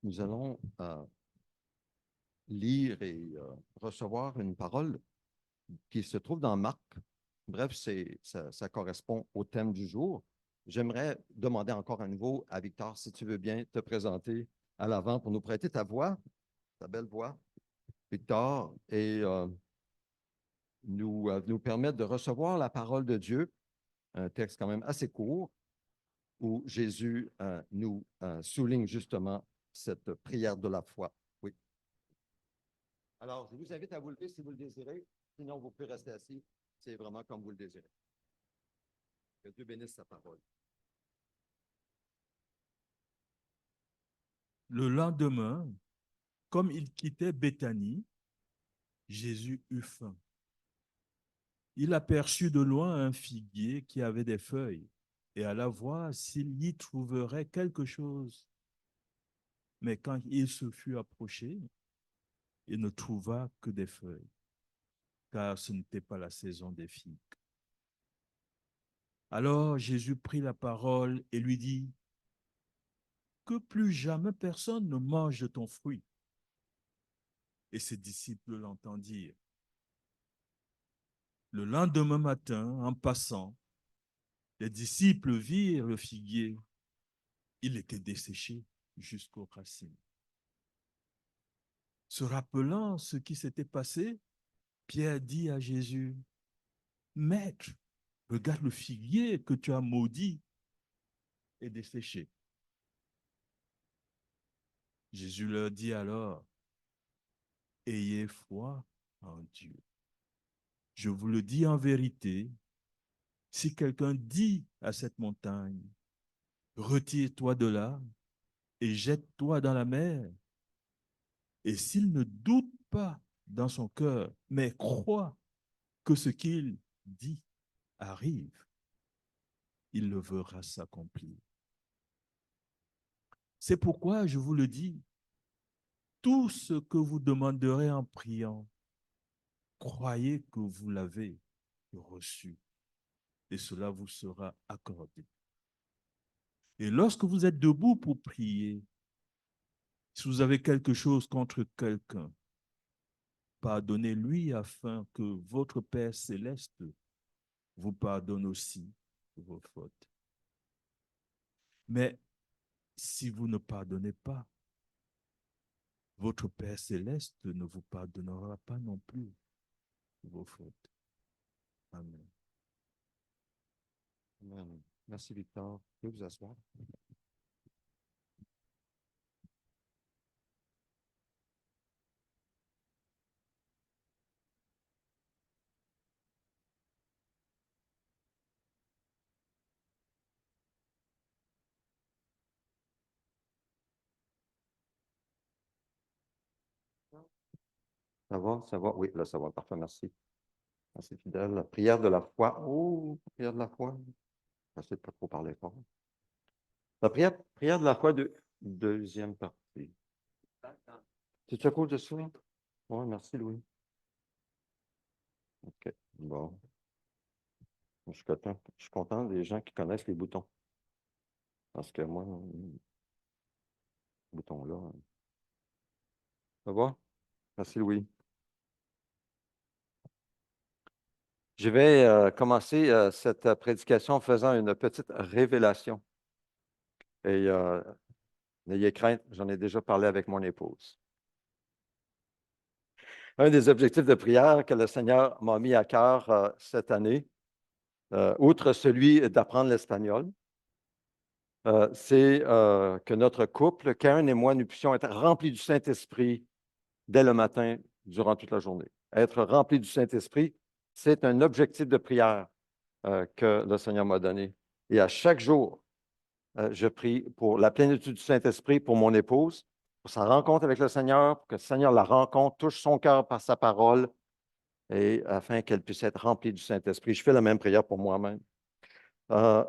Nous allons lire et recevoir une parole qui se trouve dans Marc. Bref, ça correspond au thème du jour. J'aimerais demander encore à nouveau à Victor, si tu veux bien te présenter à l'avant pour nous prêter ta voix, ta belle voix, Victor, et nous permettre de recevoir la parole de Dieu, un texte quand même assez court, où Jésus nous souligne justement cette prière de la foi. Oui. Alors, je vous invite à vous lever si vous le désirez. Sinon, vous pouvez rester assis. C'est vraiment comme vous le désirez. Que Dieu bénisse sa parole. Le lendemain, comme il quittait Béthanie, Jésus eut faim. Il aperçut de loin un figuier qui avait des feuilles et alla voir s'il y trouverait quelque chose. Mais quand il se fut approché, il ne trouva que des feuilles, car ce n'était pas la saison des figues. Alors Jésus prit la parole et lui dit, que plus jamais personne ne mange de ton fruit. Et ses disciples l'entendirent. Le lendemain matin, en passant, les disciples virent le figuier. Il était desséché jusqu'aux racines. Se rappelant ce qui s'était passé, Pierre dit à Jésus, Maître, regarde le figuier que tu as maudit et desséché. Jésus leur dit alors, ayez foi en Dieu. Je vous le dis en vérité, si quelqu'un dit à cette montagne, retire-toi de là et jette-toi dans la mer, et s'il ne doute pas dans son cœur, mais croit que ce qu'il dit arrive, il le verra s'accomplir. C'est pourquoi je vous le dis, tout ce que vous demanderez en priant, croyez que vous l'avez reçu et cela vous sera accordé. Et lorsque vous êtes debout pour prier, si vous avez quelque chose contre quelqu'un, pardonnez-lui afin que votre Père céleste vous pardonne aussi vos fautes. Mais si vous ne pardonnez pas, votre Père céleste ne vous pardonnera pas non plus vos fautes. Amen. Amen. Merci, Victor. Vous pouvez vous asseoir. Ça va? Ça va? Oui, là, ça va. Parfait, merci. Merci, fidèle. La prière de la foi. Oh, prière de la foi. J'essaie de pas trop parler fort. La prière de la foi, deuxième partie. C'est à cause de ça? Oui, merci, Louis. OK. Bon. Je suis content des gens qui connaissent les boutons. Parce que moi, bouton-là. Ça va? Merci, Louis. Je vais commencer cette prédication en faisant une petite révélation. Et n'ayez crainte, j'en ai déjà parlé avec mon épouse. Un des objectifs de prière que le Seigneur m'a mis à cœur cette année, outre celui d'apprendre l'espagnol, c'est que notre couple, Karen et moi, nous puissions être remplis du Saint-Esprit dès le matin, durant toute la journée. Être remplis du Saint-Esprit, c'est un objectif de prière que le Seigneur m'a donné. Et à chaque jour, je prie pour la plénitude du Saint-Esprit pour mon épouse, pour sa rencontre avec le Seigneur, pour que le Seigneur la rencontre, touche son cœur par sa parole, et afin qu'elle puisse être remplie du Saint-Esprit. Je fais la même prière pour moi-même. Vous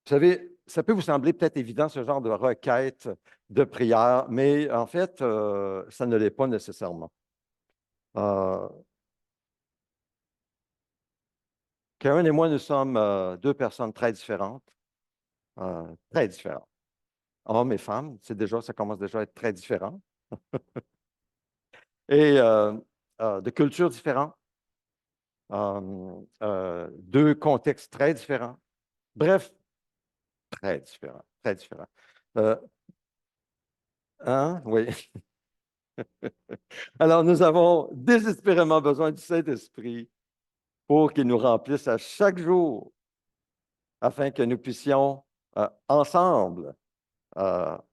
savez, ça peut vous sembler peut-être évident, ce genre de requête de prière, mais en fait, ça ne l'est pas nécessairement. Karen et moi, nous sommes deux personnes très différentes, très différentes. hommes et femmes, ça commence déjà à être très différent. Et de cultures différentes, deux contextes très différents. Bref, très différents, très différents. Hein? Oui. Alors, nous avons désespérément besoin du Saint-Esprit pour qu'il nous remplisse à chaque jour afin que nous puissions ensemble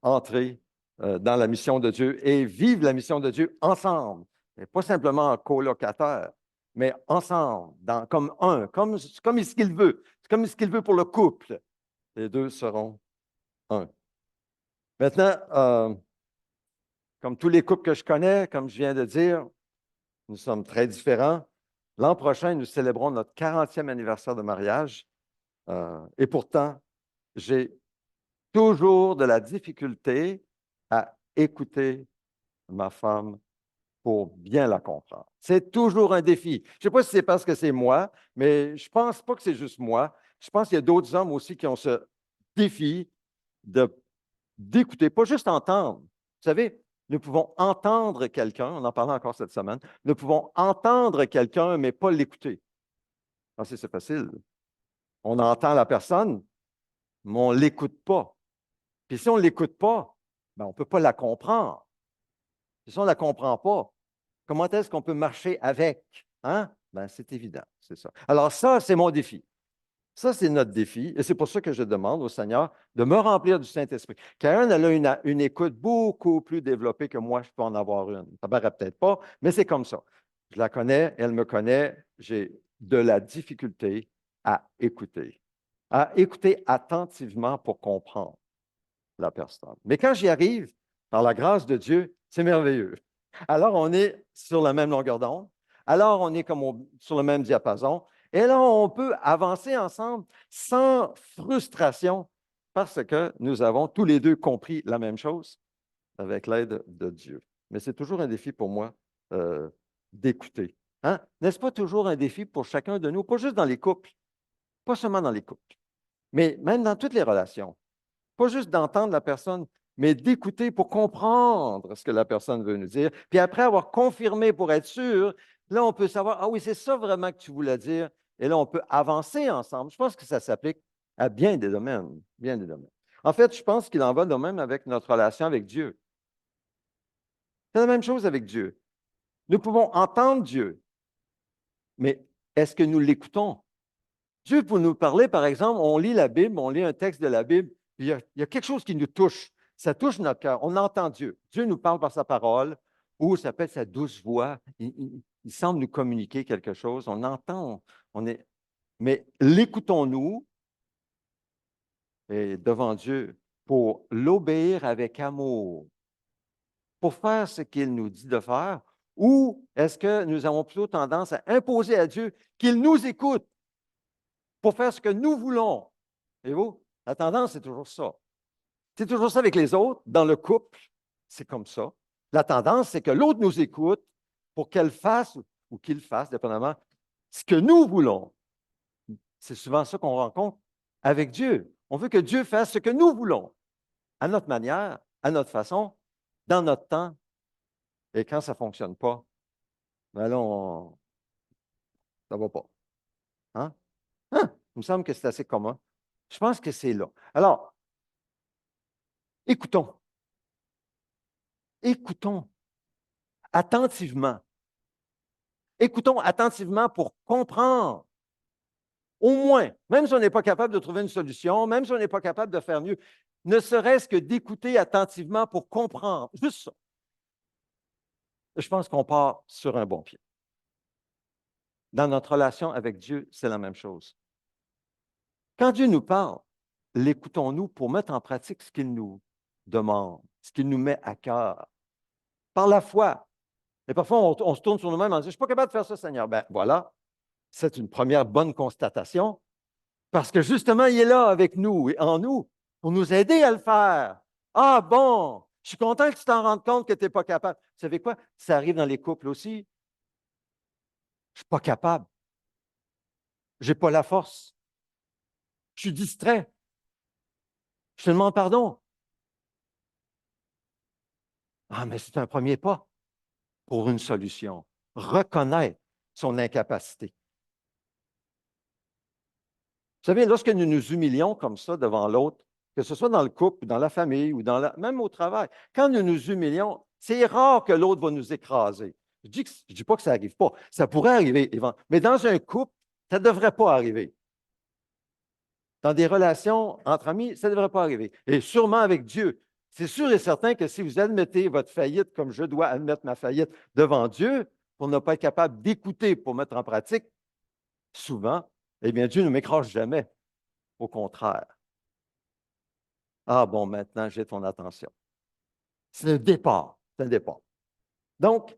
entrer dans la mission de Dieu et vivre la mission de Dieu ensemble. Et pas simplement en colocataire, mais ensemble, comme un, comme ce qu'il veut. C'est comme ce qu'il veut pour le couple. Les deux seront un. Maintenant, comme tous les couples que je connais, comme je viens de dire, nous sommes très différents. L'an prochain, nous célébrons notre 40e anniversaire de mariage. Et pourtant, j'ai toujours de la difficulté à écouter ma femme pour bien la comprendre. C'est toujours un défi. Je ne sais pas si c'est parce que c'est moi, mais je ne pense pas que c'est juste moi. Je pense qu'il y a d'autres hommes aussi qui ont ce défi d'écouter, pas juste entendre. Vous savez, nous pouvons entendre quelqu'un, on en parlait encore cette semaine, nous pouvons entendre quelqu'un, mais pas l'écouter. C'est facile. On entend la personne, mais on ne l'écoute pas. Puis si on ne l'écoute pas, ben, on ne peut pas la comprendre. Puis si on ne la comprend pas, comment est-ce qu'on peut marcher avec? Hein? Ben, c'est évident, c'est ça. Alors ça, c'est mon défi. Ça, c'est notre défi. Et c'est pour ça que je demande au Seigneur de me remplir du Saint-Esprit. Karen, elle a une écoute beaucoup plus développée que moi, je peux en avoir une. Ça ne paraît peut-être pas, mais c'est comme ça. Je la connais, elle me connaît. J'ai de la difficulté à écouter attentivement pour comprendre la personne. Mais quand j'y arrive, par la grâce de Dieu, c'est merveilleux. Alors, on est sur la même longueur d'onde. Alors, on est comme sur le même diapason. Et là, on peut avancer ensemble sans frustration parce que nous avons tous les deux compris la même chose avec l'aide de Dieu. Mais c'est toujours un défi pour moi d'écouter. Hein? N'est-ce pas toujours un défi pour chacun de nous, pas juste dans les couples, pas seulement dans les couples, mais même dans toutes les relations. Pas juste d'entendre la personne, mais d'écouter pour comprendre ce que la personne veut nous dire. Puis après avoir confirmé pour être sûr, là, on peut savoir, ah oui, c'est ça vraiment que tu voulais dire. Et là, on peut avancer ensemble. Je pense que ça s'applique à bien des domaines, bien des domaines. En fait, je pense qu'il en va de même avec notre relation avec Dieu. C'est la même chose avec Dieu. Nous pouvons entendre Dieu, mais est-ce que nous l'écoutons? Dieu, pour nous parler, par exemple, on lit la Bible, on lit un texte de la Bible, puis il y a quelque chose qui nous touche. Ça touche notre cœur. On entend Dieu. Dieu nous parle par sa parole, ou ça peut être sa douce voix. Il semble nous communiquer quelque chose. On entend, mais l'écoutons-nous et devant Dieu pour l'obéir avec amour, pour faire ce qu'il nous dit de faire, ou est-ce que nous avons plutôt tendance à imposer à Dieu qu'il nous écoute pour faire ce que nous voulons? Et vous, la tendance, c'est toujours ça. C'est toujours ça avec les autres. Dans le couple, c'est comme ça. La tendance, c'est que l'autre nous écoute pour qu'elle fasse ou qu'il fasse, dépendamment, ce que nous voulons. C'est souvent ça qu'on rencontre avec Dieu. On veut que Dieu fasse ce que nous voulons, à notre manière, à notre façon, dans notre temps. Et quand ça ne fonctionne pas, ben là, ça ne va pas. Hein? Hein? Il me semble que c'est assez commun. Je pense que c'est là. Alors, écoutons. Écoutons attentivement. Écoutons attentivement pour comprendre. Au moins, même si on n'est pas capable de trouver une solution, même si on n'est pas capable de faire mieux, ne serait-ce que d'écouter attentivement pour comprendre. Juste ça. Je pense qu'on part sur un bon pied. Dans notre relation avec Dieu, c'est la même chose. Quand Dieu nous parle, l'écoutons-nous pour mettre en pratique ce qu'il nous demande, ce qu'il nous met à cœur. Par la foi. Et parfois, on se tourne sur nous-mêmes en disant, je ne suis pas capable de faire ça, Seigneur. Ben voilà, c'est une première bonne constatation. Parce que justement, il est là avec nous et en nous pour nous aider à le faire. Ah bon, je suis content que tu t'en rendes compte que tu n'es pas capable. Vous savez quoi? Ça arrive dans les couples aussi. Je ne suis pas capable. Je n'ai pas la force. Je suis distrait. Je te demande pardon. Ah, mais c'est un premier pas pour une solution. Reconnaître son incapacité. Vous savez, lorsque nous nous humilions comme ça devant l'autre, que ce soit dans le couple, dans la famille ou même au travail, quand nous nous humilions, c'est rare que l'autre va nous écraser. Je ne dis pas que ça n'arrive pas. Ça pourrait arriver, mais dans un couple, ça ne devrait pas arriver. Dans des relations entre amis, ça ne devrait pas arriver. Et sûrement avec Dieu. C'est sûr et certain que si vous admettez votre faillite comme je dois admettre ma faillite devant Dieu, pour ne pas être capable d'écouter pour mettre en pratique, souvent, eh bien, Dieu ne m'écrase jamais. Au contraire. Ah bon, maintenant, j'ai ton attention. C'est un départ. C'est un départ. Donc,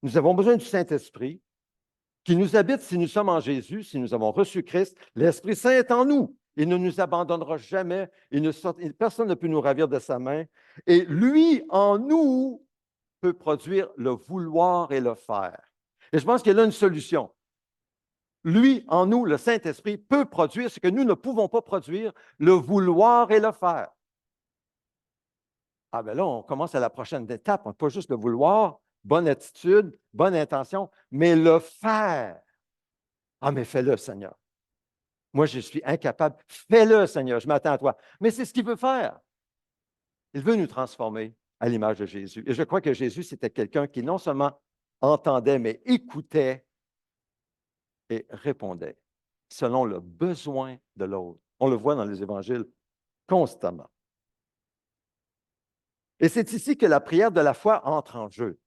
nous avons besoin du Saint-Esprit qui nous habite si nous sommes en Jésus, si nous avons reçu Christ. L'Esprit Saint est en nous. Il ne nous abandonnera jamais. Personne ne peut nous ravir de sa main. Et lui, en nous, peut produire le vouloir et le faire. Et je pense qu'il y a là une solution. Lui, en nous, le Saint-Esprit, peut produire ce que nous ne pouvons pas produire, le vouloir et le faire. Ah ben là, on commence à la prochaine étape. Pas juste le vouloir, bonne attitude, bonne intention, mais le faire. Ah, mais fais-le, Seigneur. Moi, je suis incapable. Fais-le, Seigneur, je m'attends à toi. Mais c'est ce qu'il veut faire. Il veut nous transformer à l'image de Jésus. Et je crois que Jésus, c'était quelqu'un qui non seulement entendait, mais écoutait et répondait selon le besoin de l'autre. On le voit dans les évangiles constamment. Et c'est ici que la prière de la foi entre en jeu.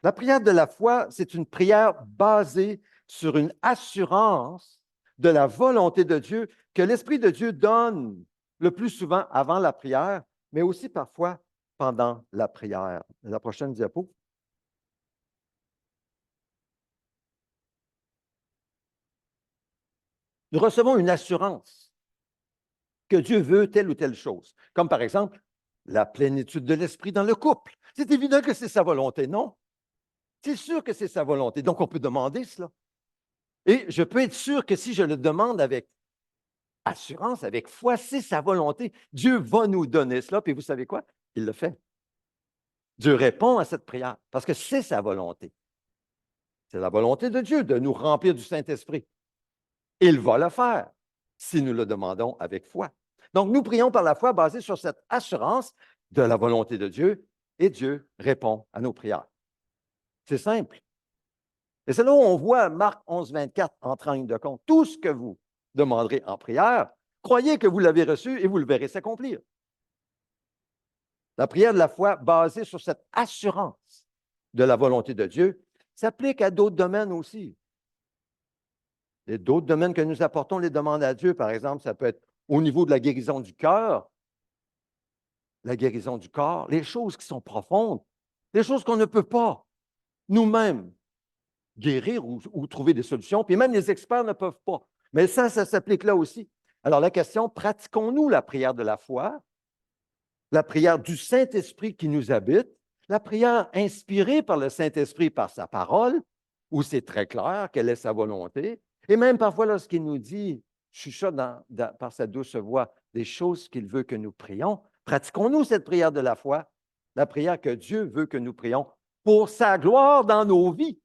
La prière de la foi, c'est une prière basée sur une assurance de la volonté de Dieu que l'Esprit de Dieu donne le plus souvent avant la prière, mais aussi parfois pendant la prière. La prochaine diapo. Nous recevons une assurance que Dieu veut telle ou telle chose, comme par exemple la plénitude de l'Esprit dans le couple. C'est évident que c'est sa volonté, non? C'est sûr que c'est sa volonté, donc on peut demander cela. Et je peux être sûr que si je le demande avec assurance, avec foi, c'est sa volonté, Dieu va nous donner cela, puis vous savez quoi? Il le fait. Dieu répond à cette prière parce que c'est sa volonté. C'est la volonté de Dieu de nous remplir du Saint-Esprit. Il va le faire si nous le demandons avec foi. Donc, nous prions par la foi basée sur cette assurance de la volonté de Dieu et Dieu répond à nos prières. C'est simple. Et c'est là où on voit Marc 11, 24 en ligne de compte. Tout ce que vous demanderez en prière, croyez que vous l'avez reçu et vous le verrez s'accomplir. La prière de la foi basée sur cette assurance de la volonté de Dieu s'applique à d'autres domaines aussi. Et d'autres domaines que nous apportons les demandes à Dieu, par exemple, ça peut être au niveau de la guérison du cœur, la guérison du corps, les choses qui sont profondes, les choses qu'on ne peut pas nous-mêmes guérir ou trouver des solutions, puis même les experts ne peuvent pas. Mais ça s'applique là aussi. Alors la question, pratiquons-nous la prière de la foi, la prière du Saint-Esprit qui nous habite, la prière inspirée par le Saint-Esprit par sa parole, où c'est très clair quelle est sa volonté, et même parfois lorsqu'il nous dit, chuchote par sa douce voix, des choses qu'il veut que nous prions, pratiquons-nous cette prière de la foi, la prière que Dieu veut que nous prions pour sa gloire dans nos vies,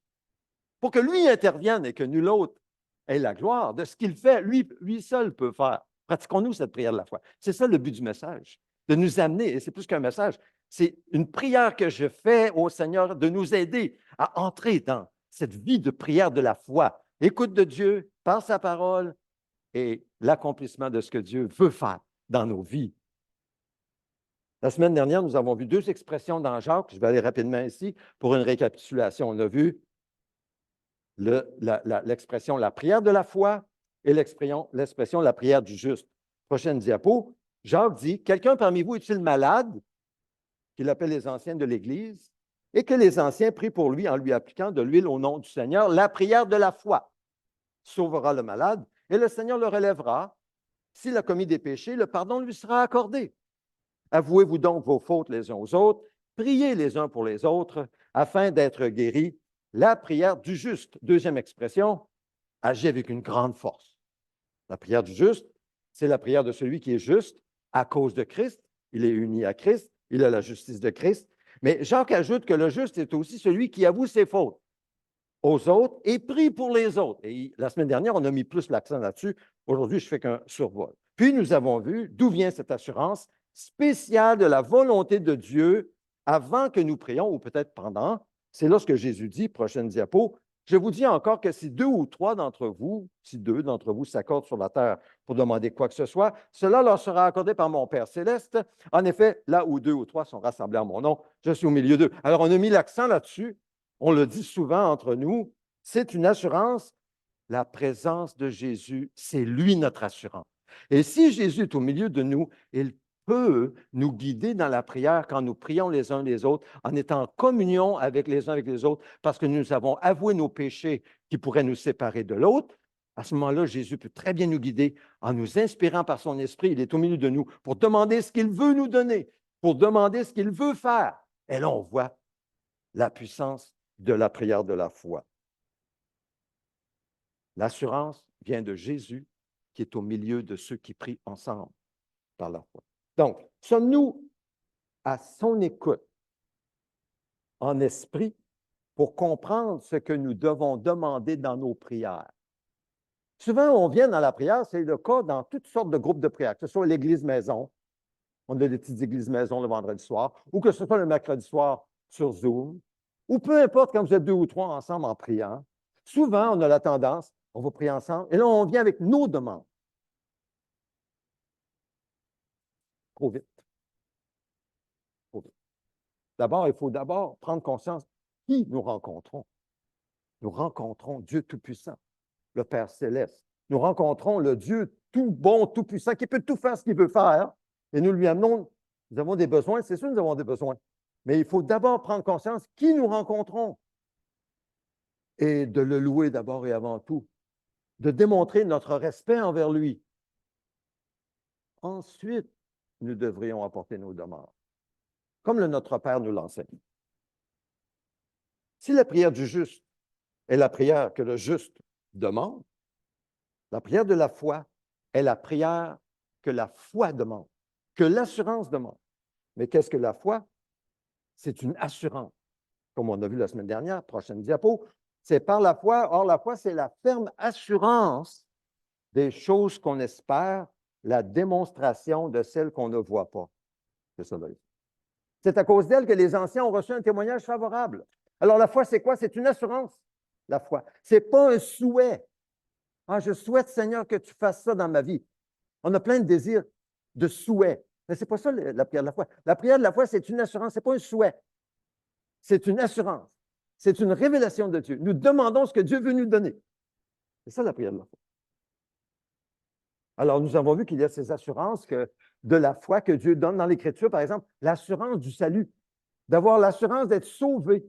pour que lui intervienne et que nul autre ait la gloire de ce qu'il fait, lui seul peut faire. Pratiquons-nous cette prière de la foi. C'est ça le but du message, de nous amener, et c'est plus qu'un message, c'est une prière que je fais au Seigneur de nous aider à entrer dans cette vie de prière de la foi. Écoute de Dieu par sa parole et l'accomplissement de ce que Dieu veut faire dans nos vies. La semaine dernière, nous avons vu deux expressions dans Jacques. Je vais aller rapidement ici pour une récapitulation. On a vu l'expression la prière de la foi et l'expression la prière du juste. Prochaine diapo. Jacques dit, quelqu'un parmi vous est-il malade, qu'il appelle les anciens de l'Église, et que les anciens prient pour lui en lui appliquant de l'huile au nom du Seigneur, la prière de la foi sauvera le malade, et le Seigneur le relèvera. S'il a commis des péchés, le pardon lui sera accordé. Avouez-vous donc vos fautes les uns aux autres, priez les uns pour les autres, afin d'être guéris. La prière du juste, deuxième expression, agit avec une grande force. La prière du juste, c'est la prière de celui qui est juste à cause de Christ. Il est uni à Christ. il a la justice de Christ. Mais Jacques ajoute que le juste est aussi celui qui avoue ses fautes aux autres et prie pour les autres. Et la semaine dernière, on a mis plus l'accent là-dessus. Aujourd'hui, je fais qu'un survol. Puis, nous avons vu d'où vient cette assurance spéciale de la volonté de Dieu avant que nous prions, ou peut-être pendant. C'est là ce que Jésus dit, prochaine diapo. Je vous dis encore que si deux d'entre vous s'accordent sur la terre pour demander quoi que ce soit, cela leur sera accordé par mon Père céleste. En effet, là où deux ou trois sont rassemblés en mon nom, je suis au milieu d'eux. Alors, on a mis l'accent là-dessus. On le dit souvent entre nous, c'est une assurance. La présence de Jésus, c'est lui notre assurance. Et si Jésus est au milieu de nous, il peut nous guider dans la prière quand nous prions les uns les autres, en étant en communion avec les uns avec les autres, parce que nous avons avoué nos péchés qui pourraient nous séparer de l'autre. À ce moment-là, Jésus peut très bien nous guider en nous inspirant par son esprit. Il est au milieu de nous pour demander ce qu'il veut nous donner, pour demander ce qu'il veut faire. Et là, on voit la puissance de la prière de la foi. L'assurance vient de Jésus qui est au milieu de ceux qui prient ensemble par la foi. Donc, sommes-nous à son écoute en esprit pour comprendre ce que nous devons demander dans nos prières? Souvent, on vient dans la prière, c'est le cas dans toutes sortes de groupes de prière, que ce soit l'église maison, on a des petites églises maison le vendredi soir, ou que ce soit le mercredi soir sur Zoom, ou peu importe quand vous êtes deux ou trois ensemble en priant. Souvent, on a la tendance, on va prier ensemble, et là, on vient avec nos demandes. Trop vite. Trop vite. D'abord, il faut d'abord prendre conscience qui nous rencontrons. Nous rencontrons Dieu Tout-Puissant, le Père Céleste. Nous rencontrons le Dieu tout bon, tout puissant, qui peut tout faire ce qu'il veut faire, et nous lui amenons, nous avons des besoins, c'est sûr que nous avons des besoins, mais il faut d'abord prendre conscience qui nous rencontrons et de le louer d'abord et avant tout, de démontrer notre respect envers lui. Ensuite, nous devrions apporter nos demandes, comme le Notre Père nous l'enseigne. Si la prière du juste est la prière que le juste demande, la prière de la foi est la prière que la foi demande, que l'assurance demande. Mais qu'est-ce que la foi? C'est une assurance. Comme on a vu la semaine dernière, prochaine diapo, c'est par la foi. Or, la foi, c'est la ferme assurance des choses qu'on espère, la démonstration de celles qu'on ne voit pas. C'est ça, Loïs. C'est à cause d'elle que les anciens ont reçu un témoignage favorable. Alors, la foi, c'est quoi? C'est une assurance, la foi. Ce n'est pas un souhait. Ah, je souhaite, Seigneur, que tu fasses ça dans ma vie. On a plein de désirs, de souhaits. Mais ce n'est pas ça la prière de la foi. La prière de la foi, c'est une assurance, ce n'est pas un souhait. C'est une assurance. C'est une révélation de Dieu. Nous demandons ce que Dieu veut nous donner. C'est ça la prière de la foi. Alors, nous avons vu qu'il y a ces assurances de la foi que Dieu donne dans l'Écriture, par exemple, l'assurance du salut, d'avoir l'assurance d'être sauvé,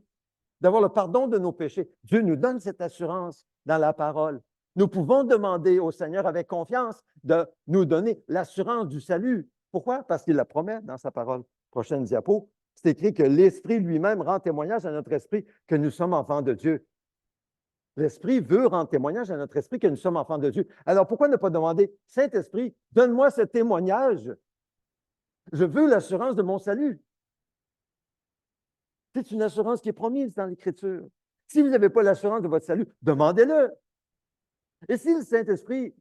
d'avoir le pardon de nos péchés. Dieu nous donne cette assurance dans la parole. Nous pouvons demander au Seigneur avec confiance de nous donner l'assurance du salut. Pourquoi? Parce qu'il la promet dans sa parole. Prochaine diapo, c'est écrit que l'Esprit lui-même rend témoignage à notre esprit que nous sommes enfants de Dieu. L'Esprit veut rendre témoignage à notre esprit que nous sommes enfants de Dieu. Alors, pourquoi ne pas demander, Saint-Esprit, donne-moi ce témoignage. Je veux l'assurance de mon salut. C'est une assurance qui est promise dans l'Écriture. Si vous n'avez pas l'assurance de votre salut, demandez-le. Et si le Saint-Esprit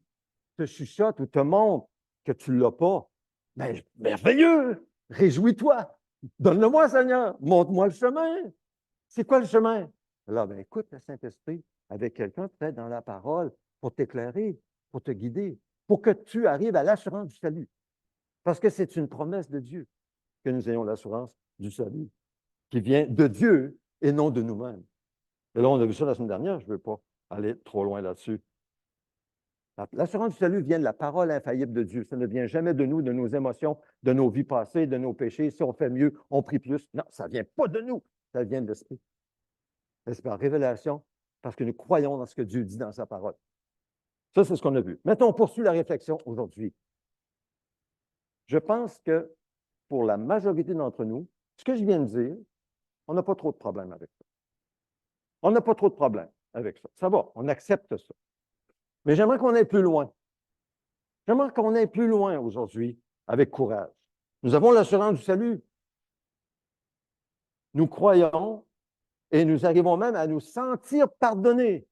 te chuchote ou te montre que tu ne l'as pas, bien, merveilleux! Réjouis-toi! Donne-le-moi, Seigneur! Montre-moi le chemin! C'est quoi le chemin? Alors, bien, écoute le Saint-Esprit avec quelqu'un peut-être dans la parole pour t'éclairer, pour te guider, pour que tu arrives à l'assurance du salut. Parce que c'est une promesse de Dieu que nous ayons l'assurance du salut qui vient de Dieu et non de nous-mêmes. Et là, on a vu ça la semaine dernière, je ne veux pas aller trop loin là-dessus. L'assurance du salut vient de la parole infaillible de Dieu. Ça ne vient jamais de nous, de nos émotions, de nos vies passées, de nos péchés. Si on fait mieux, on prie plus. Non, ça ne vient pas de nous. Ça vient de l'Esprit. C'est par révélation, parce que nous croyons dans ce que Dieu dit dans sa parole. Ça, c'est ce qu'on a vu. Maintenant, on poursuit la réflexion aujourd'hui. Je pense que pour la majorité d'entre nous, ce que je viens de dire, on n'a pas trop de problèmes avec ça. On n'a pas trop de problèmes avec ça. Ça va, on accepte ça. Mais j'aimerais qu'on aille plus loin. J'aimerais qu'on aille plus loin aujourd'hui avec courage. Nous avons l'assurance du salut. Nous croyons et nous arrivons même à nous sentir pardonnés.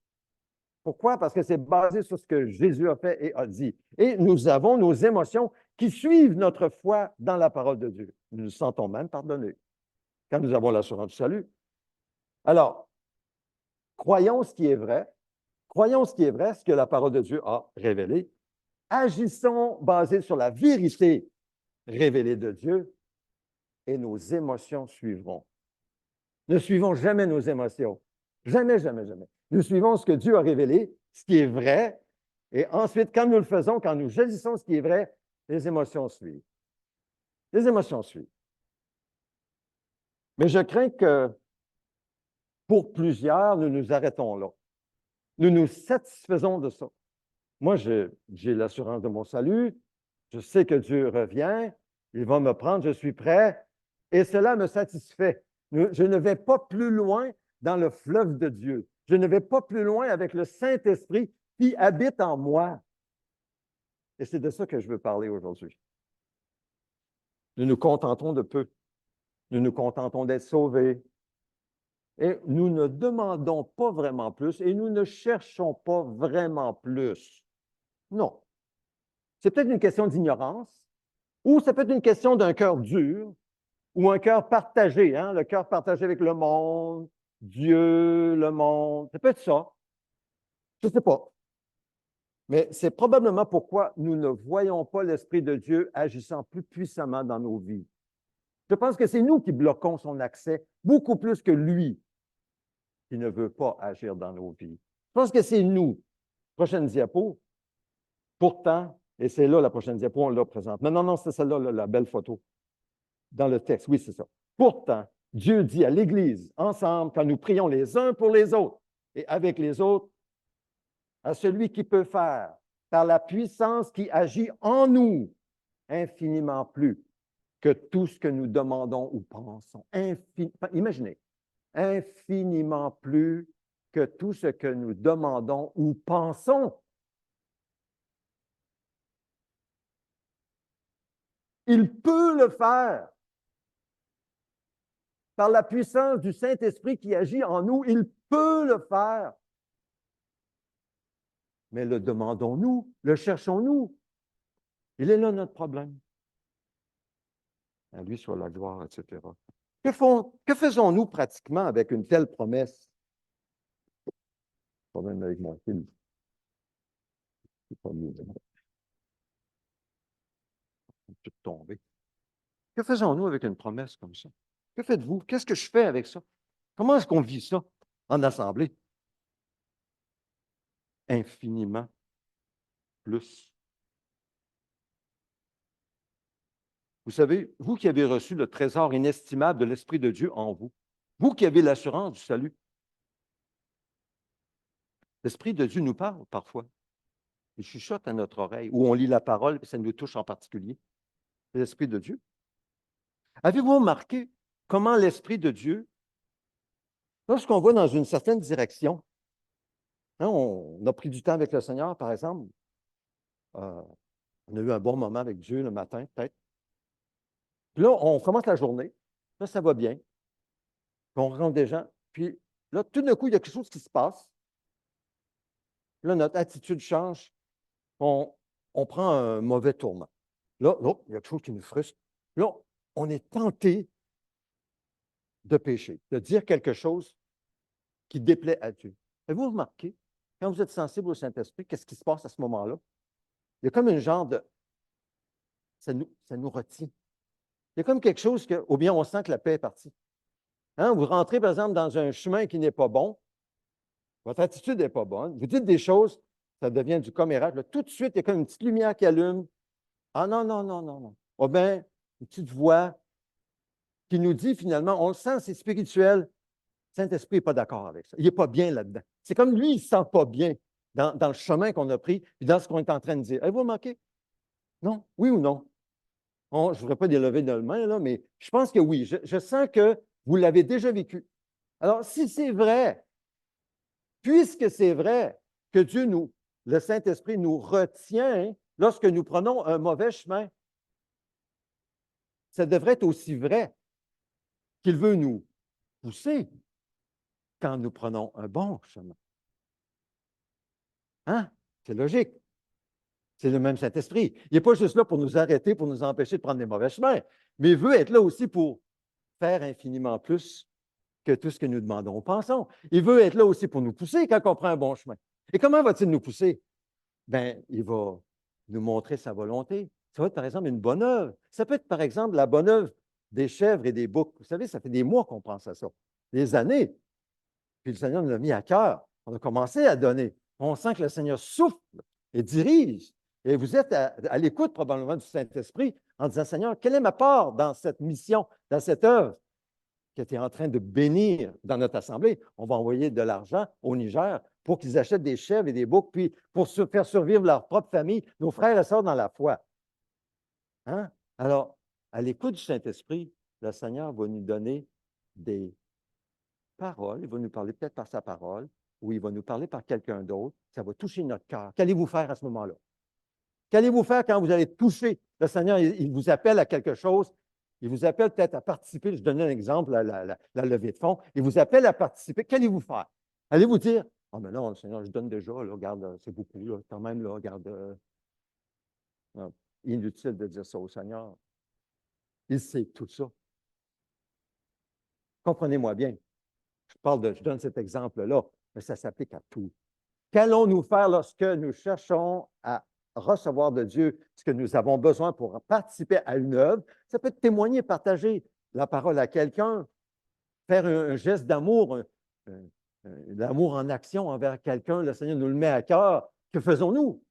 Pourquoi? Parce que c'est basé sur ce que Jésus a fait et a dit. Et nous avons nos émotions qui suivent notre foi dans la parole de Dieu. Nous nous sentons même pardonnés quand nous avons l'assurance du salut. Alors, croyons ce qui est vrai, croyons ce qui est vrai, ce que la parole de Dieu a révélé, agissons basés sur la vérité révélée de Dieu et nos émotions suivront. Ne suivons jamais nos émotions. Jamais, jamais, jamais. Nous suivons ce que Dieu a révélé, ce qui est vrai, et ensuite, quand nous le faisons, quand nous agissons ce qui est vrai, les émotions suivent. Les émotions suivent. Mais je crains que pour plusieurs, nous nous arrêtons là. Nous nous satisfaisons de ça. Moi, j'ai l'assurance de mon salut. Je sais que Dieu revient. Il va me prendre. Je suis prêt. Et cela me satisfait. Je ne vais pas plus loin dans le fleuve de Dieu. Je ne vais pas plus loin avec le Saint-Esprit qui habite en moi. Et c'est de ça que je veux parler aujourd'hui. Nous nous contentons de peu. Nous nous contentons d'être sauvés. Et nous ne demandons pas vraiment plus et nous ne cherchons pas vraiment plus. Non. C'est peut-être une question d'ignorance ou c'est peut-être une question d'un cœur dur ou un cœur partagé, hein? Le cœur partagé avec le monde, Dieu, le monde. C'est peut-être ça. Je ne sais pas. Mais c'est probablement pourquoi nous ne voyons pas l'Esprit de Dieu agissant plus puissamment dans nos vies. Je pense que c'est nous qui bloquons son accès beaucoup plus que lui qui ne veut pas agir dans nos vies. Je pense que c'est nous. Prochaine diapo. Pourtant, et c'est là la prochaine diapo, on l'a présente. Non, c'est celle-là, la belle photo. Dans le texte, oui, c'est ça. Pourtant, Dieu dit à l'Église, ensemble, quand nous prions les uns pour les autres et avec les autres, à celui qui peut faire, par la puissance qui agit en nous, infiniment plus que tout ce que nous demandons ou pensons. Imaginez, infiniment plus que tout ce que nous demandons ou pensons. Il peut le faire. Par la puissance du Saint-Esprit qui agit en nous, il peut le faire. Mais le demandons-nous? Le cherchons-nous? Il est là notre problème. À lui soit la gloire, etc. Que faisons-nous pratiquement avec une telle promesse? Problème avec mon film. C'est pas mieux. On peut tomber. Que faisons-nous avec une promesse comme ça? Que faites-vous? Qu'est-ce que je fais avec ça? Comment est-ce qu'on vit ça en assemblée? Infiniment plus. Vous savez, vous qui avez reçu le trésor inestimable de l'Esprit de Dieu en vous, vous qui avez l'assurance du salut, l'Esprit de Dieu nous parle parfois. Il chuchote à notre oreille, ou on lit la parole, et ça nous touche en particulier. L'Esprit de Dieu. Avez-vous remarqué comment l'Esprit de Dieu, lorsqu'on va dans une certaine direction, hein, on a pris du temps avec le Seigneur, par exemple, on a eu un bon moment avec Dieu le matin, peut-être. Puis là, on commence la journée, là, ça va bien, puis on rencontre des gens, puis là, tout d'un coup, il y a quelque chose qui se passe. Là, notre attitude change, on prend un mauvais tournant. Là, il y a quelque chose qui nous frustre. Là, on est tenté de pécher, de dire quelque chose qui déplaît à Dieu. Avez-vous remarqué, quand vous êtes sensible au Saint-Esprit, qu'est-ce qui se passe à ce moment-là? Il y a comme un genre de... Ça nous retient. Il y a comme quelque chose que, ou bien on sent que la paix est partie. Hein? Vous rentrez, par exemple, dans un chemin qui n'est pas bon, votre attitude n'est pas bonne, vous dites des choses, ça devient du commérage. Là, tout de suite, il y a comme une petite lumière qui allume. Ah non, non, non, non, non. Ah bien, une petite voix qui nous dit finalement, on le sent, c'est spirituel. Le Saint-Esprit n'est pas d'accord avec ça. Il n'est pas bien là-dedans. C'est comme lui, il ne se sent pas bien dans le chemin qu'on a pris et dans ce qu'on est en train de dire. Avez-vous remarqué? Non? Oui ou non? Je ne voudrais pas délever de main, là, mais je pense que oui. Je sens que vous l'avez déjà vécu. Alors, si c'est vrai, puisque c'est vrai que Dieu le Saint-Esprit nous retient lorsque nous prenons un mauvais chemin, ça devrait être aussi vrai qu'il veut nous pousser quand nous prenons un bon chemin. Hein? C'est logique. C'est le même Saint-Esprit. Il n'est pas juste là pour nous arrêter, pour nous empêcher de prendre des mauvais chemins, mais il veut être là aussi pour faire infiniment plus que tout ce que nous demandons ou pensons. Il veut être là aussi pour nous pousser quand on prend un bon chemin. Et comment va-t-il nous pousser? Bien, il va nous montrer sa volonté. Ça va être, par exemple, une bonne œuvre. Ça peut être, par exemple, la bonne œuvre des chèvres et des boucs. Vous savez, ça fait des mois qu'on pense à ça, des années. Puis le Seigneur nous l'a mis à cœur. On a commencé à donner. On sent que le Seigneur souffle et dirige. Et vous êtes à l'écoute probablement du Saint-Esprit en disant, Seigneur, quelle est ma part dans cette mission, dans cette œuvre que tu es en train de bénir dans notre assemblée? On va envoyer de l'argent au Niger pour qu'ils achètent des chèvres et des boucs, puis pour faire survivre leur propre famille, nos frères et sœurs dans la foi. Hein? Alors, à l'écoute du Saint-Esprit, le Seigneur va nous donner des paroles. Il va nous parler peut-être par sa parole, ou il va nous parler par quelqu'un d'autre. Ça va toucher notre cœur. Qu'allez-vous faire à ce moment-là? Qu'allez-vous faire quand vous allez toucher? Le Seigneur, il vous appelle à quelque chose. Il vous appelle peut-être à participer. Je donne un exemple, la levée de fonds. Il vous appelle à participer. Qu'allez-vous faire? Allez-vous dire, ah, mais non, Seigneur, je donne déjà, là, regarde, c'est beaucoup, là, quand même, là, regarde. Non, inutile de dire ça au Seigneur. Il sait tout ça. Comprenez-moi bien. Je donne cet exemple-là, mais ça s'applique à tout. Qu'allons-nous faire lorsque nous cherchons à recevoir de Dieu ce que nous avons besoin pour participer à une œuvre? Ça peut être témoigner, partager la parole à quelqu'un, faire un geste d'amour, l'amour en action envers quelqu'un. Le Seigneur nous le met à cœur. Que faisons-nous?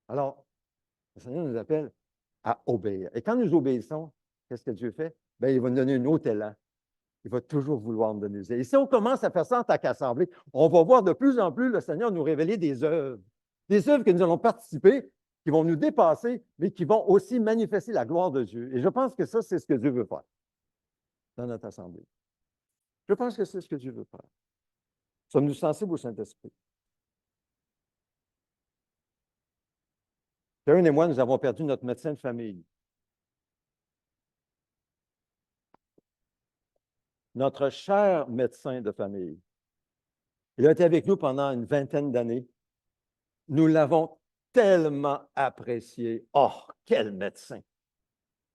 Alors, le Seigneur nous appelle à obéir. Et quand nous obéissons, qu'est-ce que Dieu fait? Bien, il va nous donner un autre élan. Il va toujours vouloir nous donner. Et si on commence à faire ça en tant qu'assemblée, on va voir de plus en plus le Seigneur nous révéler des œuvres que nous allons participer, qui vont nous dépasser, mais qui vont aussi manifester la gloire de Dieu. Et je pense que ça, c'est ce que Dieu veut faire dans notre assemblée. Je pense que c'est ce que Dieu veut faire. Sommes-nous sensibles au Saint-Esprit? Karen et moi, nous avons perdu notre médecin de famille. Notre cher médecin de famille. Il a été avec nous pendant une vingtaine d'années. Nous l'avons tellement apprécié. Oh, quel médecin!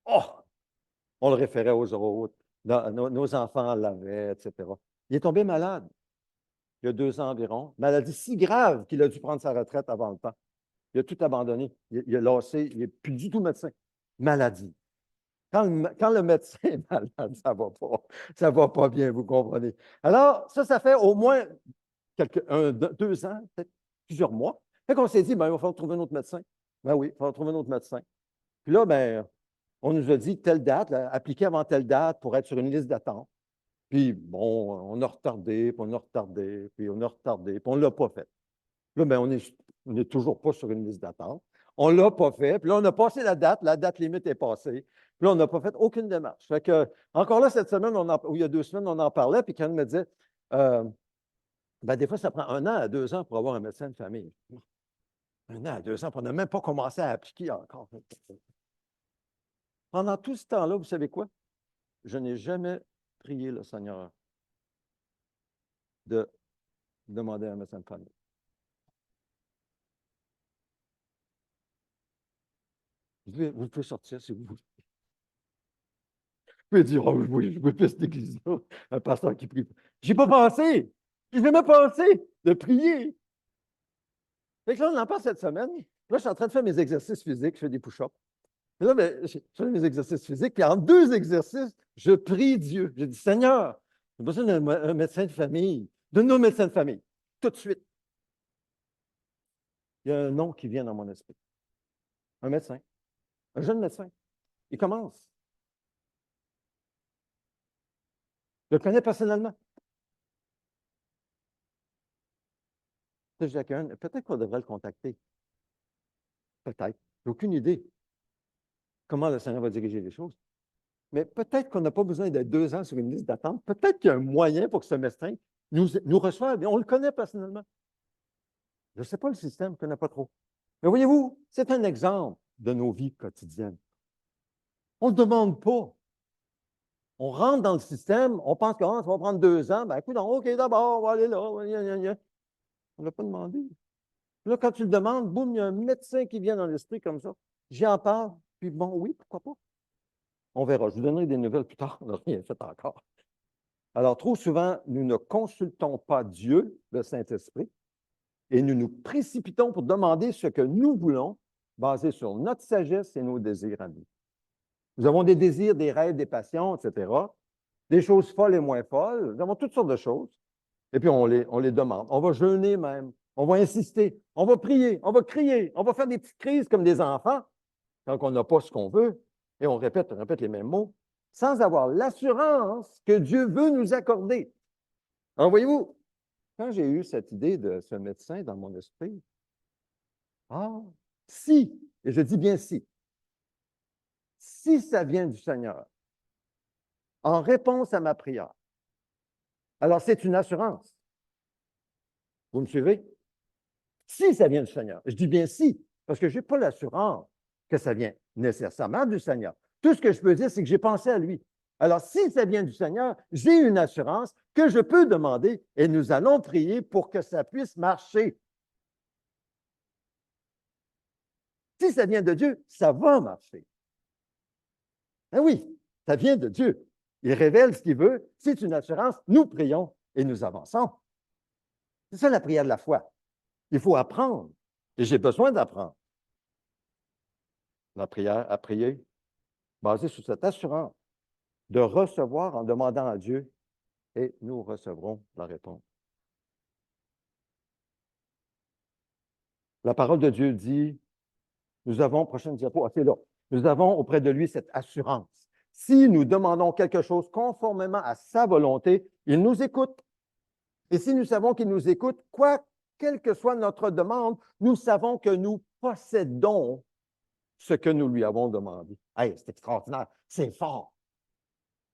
Oh! On le référait aux autres. Nos enfants l'avaient, etc. Il est tombé malade il y a 2 ans environ. Maladie si grave qu'il a dû prendre sa retraite avant le temps. Il a tout abandonné. Il a lassé. Il n'est plus du tout médecin. Maladie. Quand le médecin est malade, ça ne va pas bien, vous comprenez. Alors, ça fait au moins 2 ans, peut-être plusieurs mois. Fait qu'on s'est dit, ben, il va falloir trouver un autre médecin. Ben oui, il va falloir trouver un autre médecin. Puis là, ben, on nous a dit telle date, là, appliquer avant telle date pour être sur une liste d'attente. Puis bon, on a retardé, puis on a retardé, puis on a retardé, puis on ne l'a pas fait. Là, ben, on n'est toujours pas sur une liste d'attente. On ne l'a pas fait. Puis là, on a passé la date limite est passée. Puis là, on n'a pas fait aucune démarche. Fait que, encore là, cette semaine, ou il y a 2 semaines, on en parlait, puis Karen me disait, ben, des fois, ça prend 1 an à 2 ans pour avoir un médecin de famille. 1 an à 2 ans, puis on n'a même pas commencé à appliquer encore. Pendant tout ce temps-là, vous savez quoi? Je n'ai jamais prié le Seigneur de demander un médecin de famille. Vous pouvez sortir si vous voulez. Vous pouvez dire, oh oui, je veux plus cette église-là. Un pasteur qui prie. Je n'ai pas pensé. Je n'ai même pas pensé de prier. Fait que là, on en parle cette semaine. Là, je suis en train de faire mes exercices physiques. Je fais des push-ups. Et là, ben, je fais mes exercices physiques. Puis en 2 exercices, je prie Dieu. Je dis, Seigneur, j'ai besoin d'un médecin de famille. Donne-nous un médecin de famille. Tout de suite. Il y a un nom qui vient dans mon esprit. Un médecin. Un jeune médecin. Il commence. Je le connais personnellement. Peut-être qu'on devrait le contacter. Peut-être. J'ai aucune idée comment le Seigneur va diriger les choses. Mais peut-être qu'on n'a pas besoin d'être 2 ans sur une liste d'attente. Peut-être qu'il y a un moyen pour que ce médecin nous reçoive. On le connaît personnellement. Je ne sais pas le système, je ne connais pas trop. Mais voyez-vous, c'est un exemple de nos vies quotidiennes. On ne demande pas. On rentre dans le système, on pense que ça va prendre 2 ans. Ben, écoute, OK, d'abord, on va aller là. On ne l'a pas demandé. Là, quand tu le demandes, boum, il y a un médecin qui vient dans l'esprit comme ça. J'en parle, puis bon, oui, pourquoi pas? On verra. Je vous donnerai des nouvelles plus tard. On n'a rien fait encore. Alors, trop souvent, nous ne consultons pas Dieu, le Saint-Esprit, et nous nous précipitons pour demander ce que nous voulons, basé sur notre sagesse et nos désirs à nous. Nous avons des désirs, des rêves, des passions, etc., des choses folles et moins folles. Nous avons toutes sortes de choses. Et puis, on les demande. On va jeûner même. On va insister. On va prier. On va crier. On va faire des petites crises comme des enfants quand on n'a pas ce qu'on veut. Et on répète les mêmes mots sans avoir l'assurance que Dieu veut nous accorder. Alors, voyez-vous, quand j'ai eu cette idée de ce médecin dans mon esprit, si, et je dis bien si ça vient du Seigneur, en réponse à ma prière, alors c'est une assurance. Vous me suivez? Si ça vient du Seigneur, je dis bien si, parce que je n'ai pas l'assurance que ça vient nécessairement du Seigneur. Tout ce que je peux dire, c'est que j'ai pensé à lui. Alors, si ça vient du Seigneur, j'ai une assurance que je peux demander et nous allons prier pour que ça puisse marcher. Si ça vient de Dieu, ça va marcher. Ben oui, ça vient de Dieu. Il révèle ce qu'il veut. C'est une assurance. Nous prions et nous avançons. C'est ça la prière de la foi. Il faut apprendre. Et j'ai besoin d'apprendre. La prière à prier, basée sur cette assurance de recevoir en demandant à Dieu et nous recevrons la réponse. La parole de Dieu dit, nous avons, prochaine diapo, c'est là, nous avons auprès de lui cette assurance. Si nous demandons quelque chose conformément à sa volonté, il nous écoute. Et si nous savons qu'il nous écoute, quelle que soit notre demande, nous savons que nous possédons ce que nous lui avons demandé. Hey, c'est extraordinaire, c'est fort.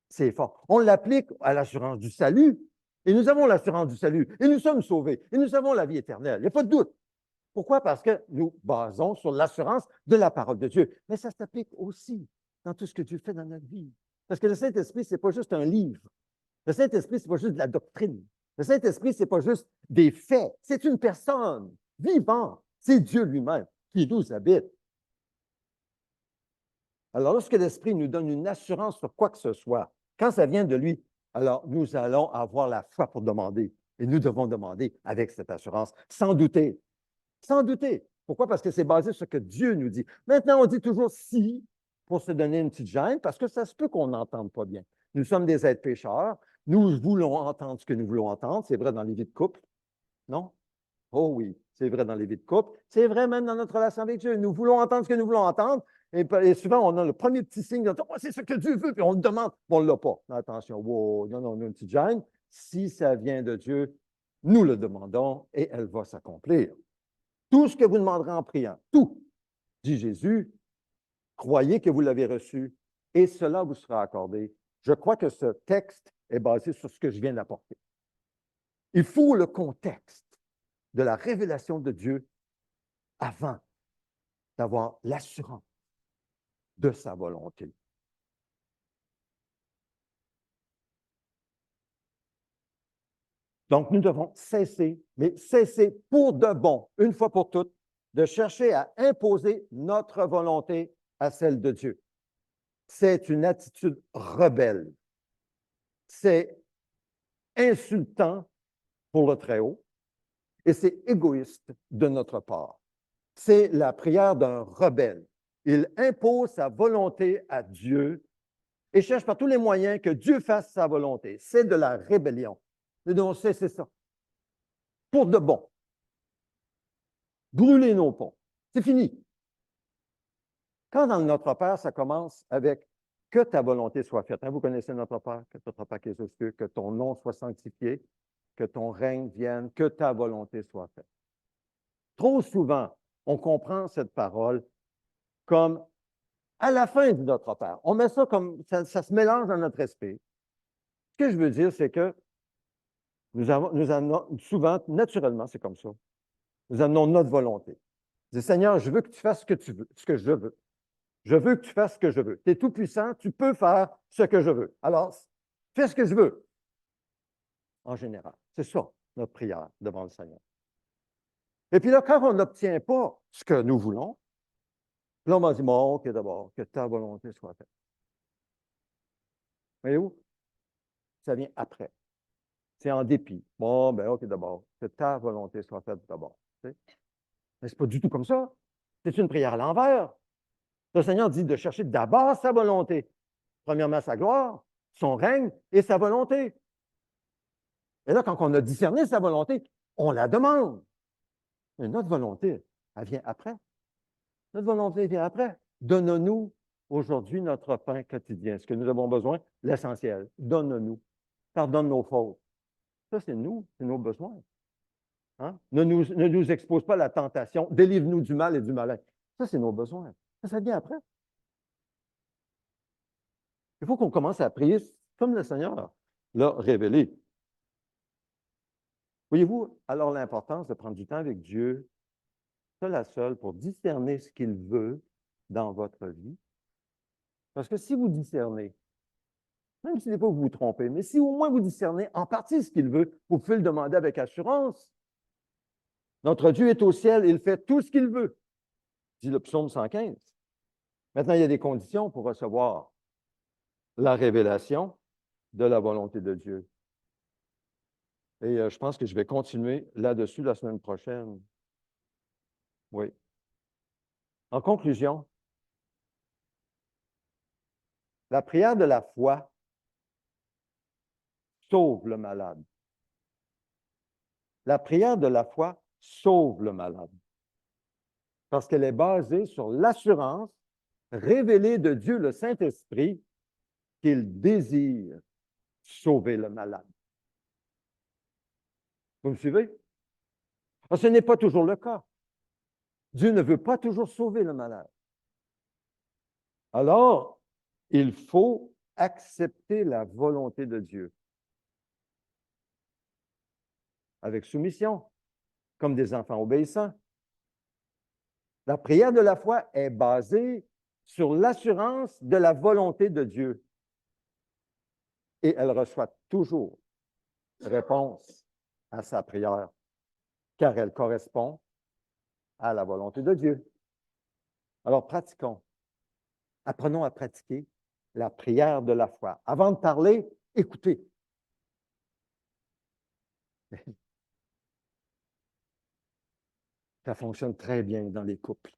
C'est fort. On l'applique à l'assurance du salut, et nous avons l'assurance du salut, et nous sommes sauvés, et nous avons la vie éternelle. Il n'y a pas de doute. Pourquoi? Parce que nous basons sur l'assurance de la parole de Dieu. Mais ça s'applique aussi dans tout ce que Dieu fait dans notre vie. Parce que le Saint-Esprit, ce n'est pas juste un livre. Le Saint-Esprit, ce n'est pas juste de la doctrine. Le Saint-Esprit, ce n'est pas juste des faits. C'est une personne vivante. C'est Dieu lui-même qui nous habite. Alors, lorsque l'Esprit nous donne une assurance sur quoi que ce soit, quand ça vient de lui, alors nous allons avoir la foi pour demander. Et nous devons demander avec cette assurance, sans douter. Sans douter. Pourquoi? Parce que c'est basé sur ce que Dieu nous dit. Maintenant, on dit toujours si pour se donner une petite gêne, parce que ça se peut qu'on n'entende pas bien. Nous sommes des êtres pécheurs. Nous voulons entendre ce que nous voulons entendre. C'est vrai dans les vies de couple, non? Oh oui, c'est vrai dans les vies de couple. C'est vrai même dans notre relation avec Dieu. Nous voulons entendre ce que nous voulons entendre. Et souvent, on a le premier petit signe de oh, c'est ce que Dieu veut, puis on le demande, mais on ne l'a pas. Attention, wow, non, on a une petite gêne. Si ça vient de Dieu, nous le demandons et elle va s'accomplir. Tout ce que vous demanderez en priant, tout, dit Jésus, croyez que vous l'avez reçu et cela vous sera accordé. Je crois que ce texte est basé sur ce que je viens d'apporter. Il faut le contexte de la révélation de Dieu avant d'avoir l'assurance de sa volonté. Donc, nous devons cesser, mais cesser pour de bon, une fois pour toutes, de chercher à imposer notre volonté à celle de Dieu. C'est une attitude rebelle. C'est insultant pour le Très-Haut et c'est égoïste de notre part. C'est la prière d'un rebelle. Il impose sa volonté à Dieu et cherche par tous les moyens que Dieu fasse sa volonté. C'est de la rébellion. Nous devons cesser ça. Pour de bon. Brûler nos ponts. C'est fini. Quand dans Notre Père, ça commence avec que ta volonté soit faite. Hein, vous connaissez Notre Père, que notre Père qui est aux cieux, que ton nom soit sanctifié, que ton règne vienne, que ta volonté soit faite. Trop souvent, on comprend cette parole comme à la fin de Notre Père. On met ça comme, ça se mélange dans notre esprit. Ce que je veux dire, c'est que nous avons souvent, naturellement, c'est comme ça, nous amenons notre volonté. Je dis, Seigneur, je veux que tu fasses ce que tu veux, ce que je veux. Je veux que tu fasses ce que je veux. Tu es tout puissant, tu peux faire ce que je veux. Alors, fais ce que je veux, en général. C'est ça, notre prière devant le Seigneur. Et puis là, quand on n'obtient pas ce que nous voulons, là, on va dire, bon, OK, d'abord, que ta volonté soit faite. Voyez-vous? Ça vient après. C'est en dépit. Bon, ben, OK, d'abord, que ta volonté soit faite d'abord. Mais c'est pas du tout comme ça. C'est une prière à l'envers. Le Seigneur dit de chercher d'abord sa volonté. Premièrement, sa gloire, son règne et sa volonté. Et là, quand on a discerné sa volonté, on la demande. Mais notre volonté, elle vient après. Notre volonté vient après. Donne-nous aujourd'hui notre pain quotidien. Ce que nous avons besoin, l'essentiel. Donne-nous. Pardonne nos fautes. Ça, c'est nous, c'est nos besoins. Hein? Ne nous expose pas à la tentation. Délivre-nous du mal et du malin. Ça, c'est nos besoins. Ça vient après. Il faut qu'on commence à prier comme le Seigneur l'a révélé. Voyez-vous, alors l'importance de prendre du temps avec Dieu, seul à seul, pour discerner ce qu'il veut dans votre vie. Parce que si vous discernez, même si des fois vous vous trompez, mais si au moins vous discernez en partie ce qu'il veut, vous pouvez le demander avec assurance. Notre Dieu est au ciel, il fait tout ce qu'il veut, dit le psaume 115. Maintenant, il y a des conditions pour recevoir la révélation de la volonté de Dieu. Et je pense que je vais continuer là-dessus la semaine prochaine. Oui. En conclusion, la prière de la foi sauve le malade. La prière de la foi sauve le malade parce qu'elle est basée sur l'assurance révélée de Dieu le Saint-Esprit qu'il désire sauver le malade. Vous me suivez? Ce n'est pas toujours le cas. Dieu ne veut pas toujours sauver le malade. Alors, il faut accepter la volonté de Dieu avec soumission, comme des enfants obéissants. La prière de la foi est basée sur l'assurance de la volonté de Dieu. Et elle reçoit toujours réponse à sa prière, car elle correspond à la volonté de Dieu. Alors, pratiquons. Apprenons à pratiquer la prière de la foi. Avant de parler, écoutez. Ça fonctionne très bien dans les couples.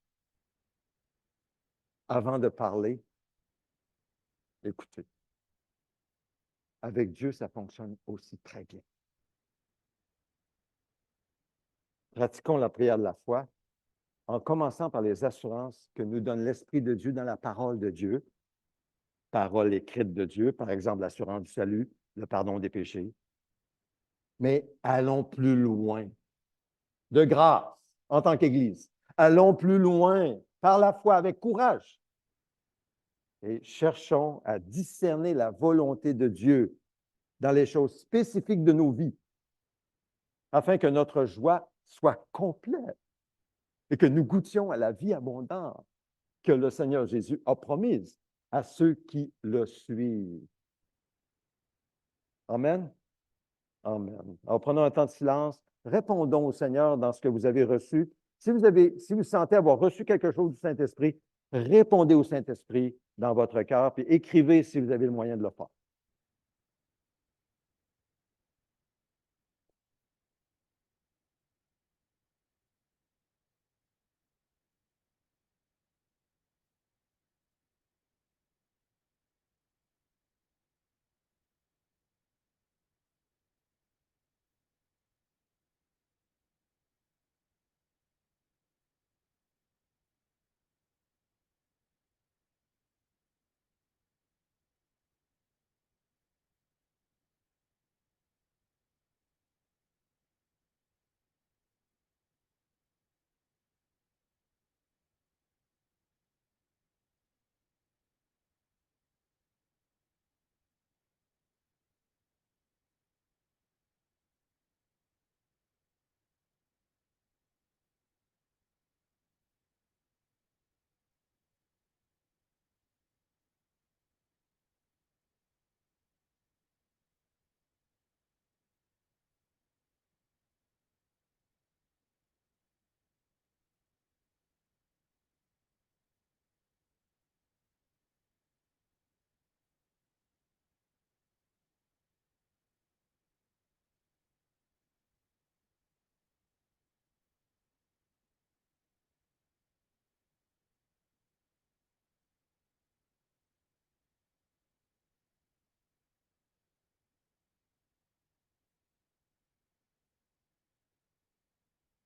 Avant de parler, écoutez. Avec Dieu, ça fonctionne aussi très bien. Pratiquons la prière de la foi en commençant par les assurances que nous donne l'Esprit de Dieu dans la parole de Dieu, parole écrite de Dieu, par exemple l'assurance du salut, le pardon des péchés. Mais allons plus loin. De grâce, en tant qu'Église. Allons plus loin, par la foi, avec courage. Et cherchons à discerner la volonté de Dieu dans les choses spécifiques de nos vies, afin que notre joie soit complète et que nous goûtions à la vie abondante que le Seigneur Jésus a promise à ceux qui le suivent. Amen. Amen. Alors, prenons un temps de silence. Répondons au Seigneur dans ce que vous avez reçu. Si vous sentez avoir reçu quelque chose du Saint-Esprit, répondez au Saint-Esprit dans votre cœur, puis écrivez si vous avez le moyen de le faire.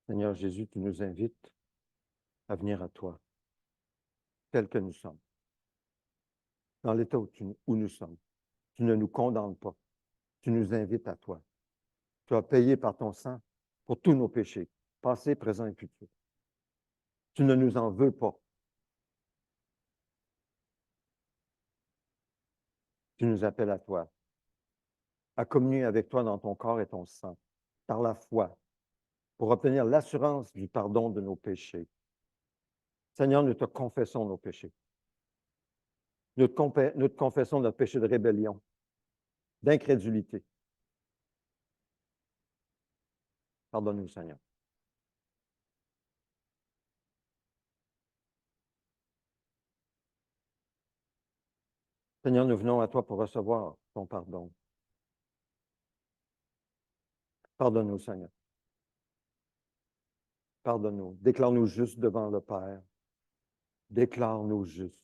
Seigneur Jésus, tu nous invites à venir à toi, tel que nous sommes, dans l'état où nous sommes. Tu ne nous condamnes pas. Tu nous invites à toi. Tu as payé par ton sang pour tous nos péchés, passés, présents et futurs. Tu ne nous en veux pas. Tu nous appelles à toi, à communier avec toi dans ton corps et ton sang, par la foi, pour obtenir l'assurance du pardon de nos péchés. Seigneur, nous te confessons nos péchés. Nous te confessons notre péché de rébellion, d'incrédulité. Pardonne-nous, Seigneur. Seigneur, nous venons à toi pour recevoir ton pardon. Pardonne-nous, Seigneur. Pardonne-nous. Déclare-nous justes devant le Père. Déclare-nous justes.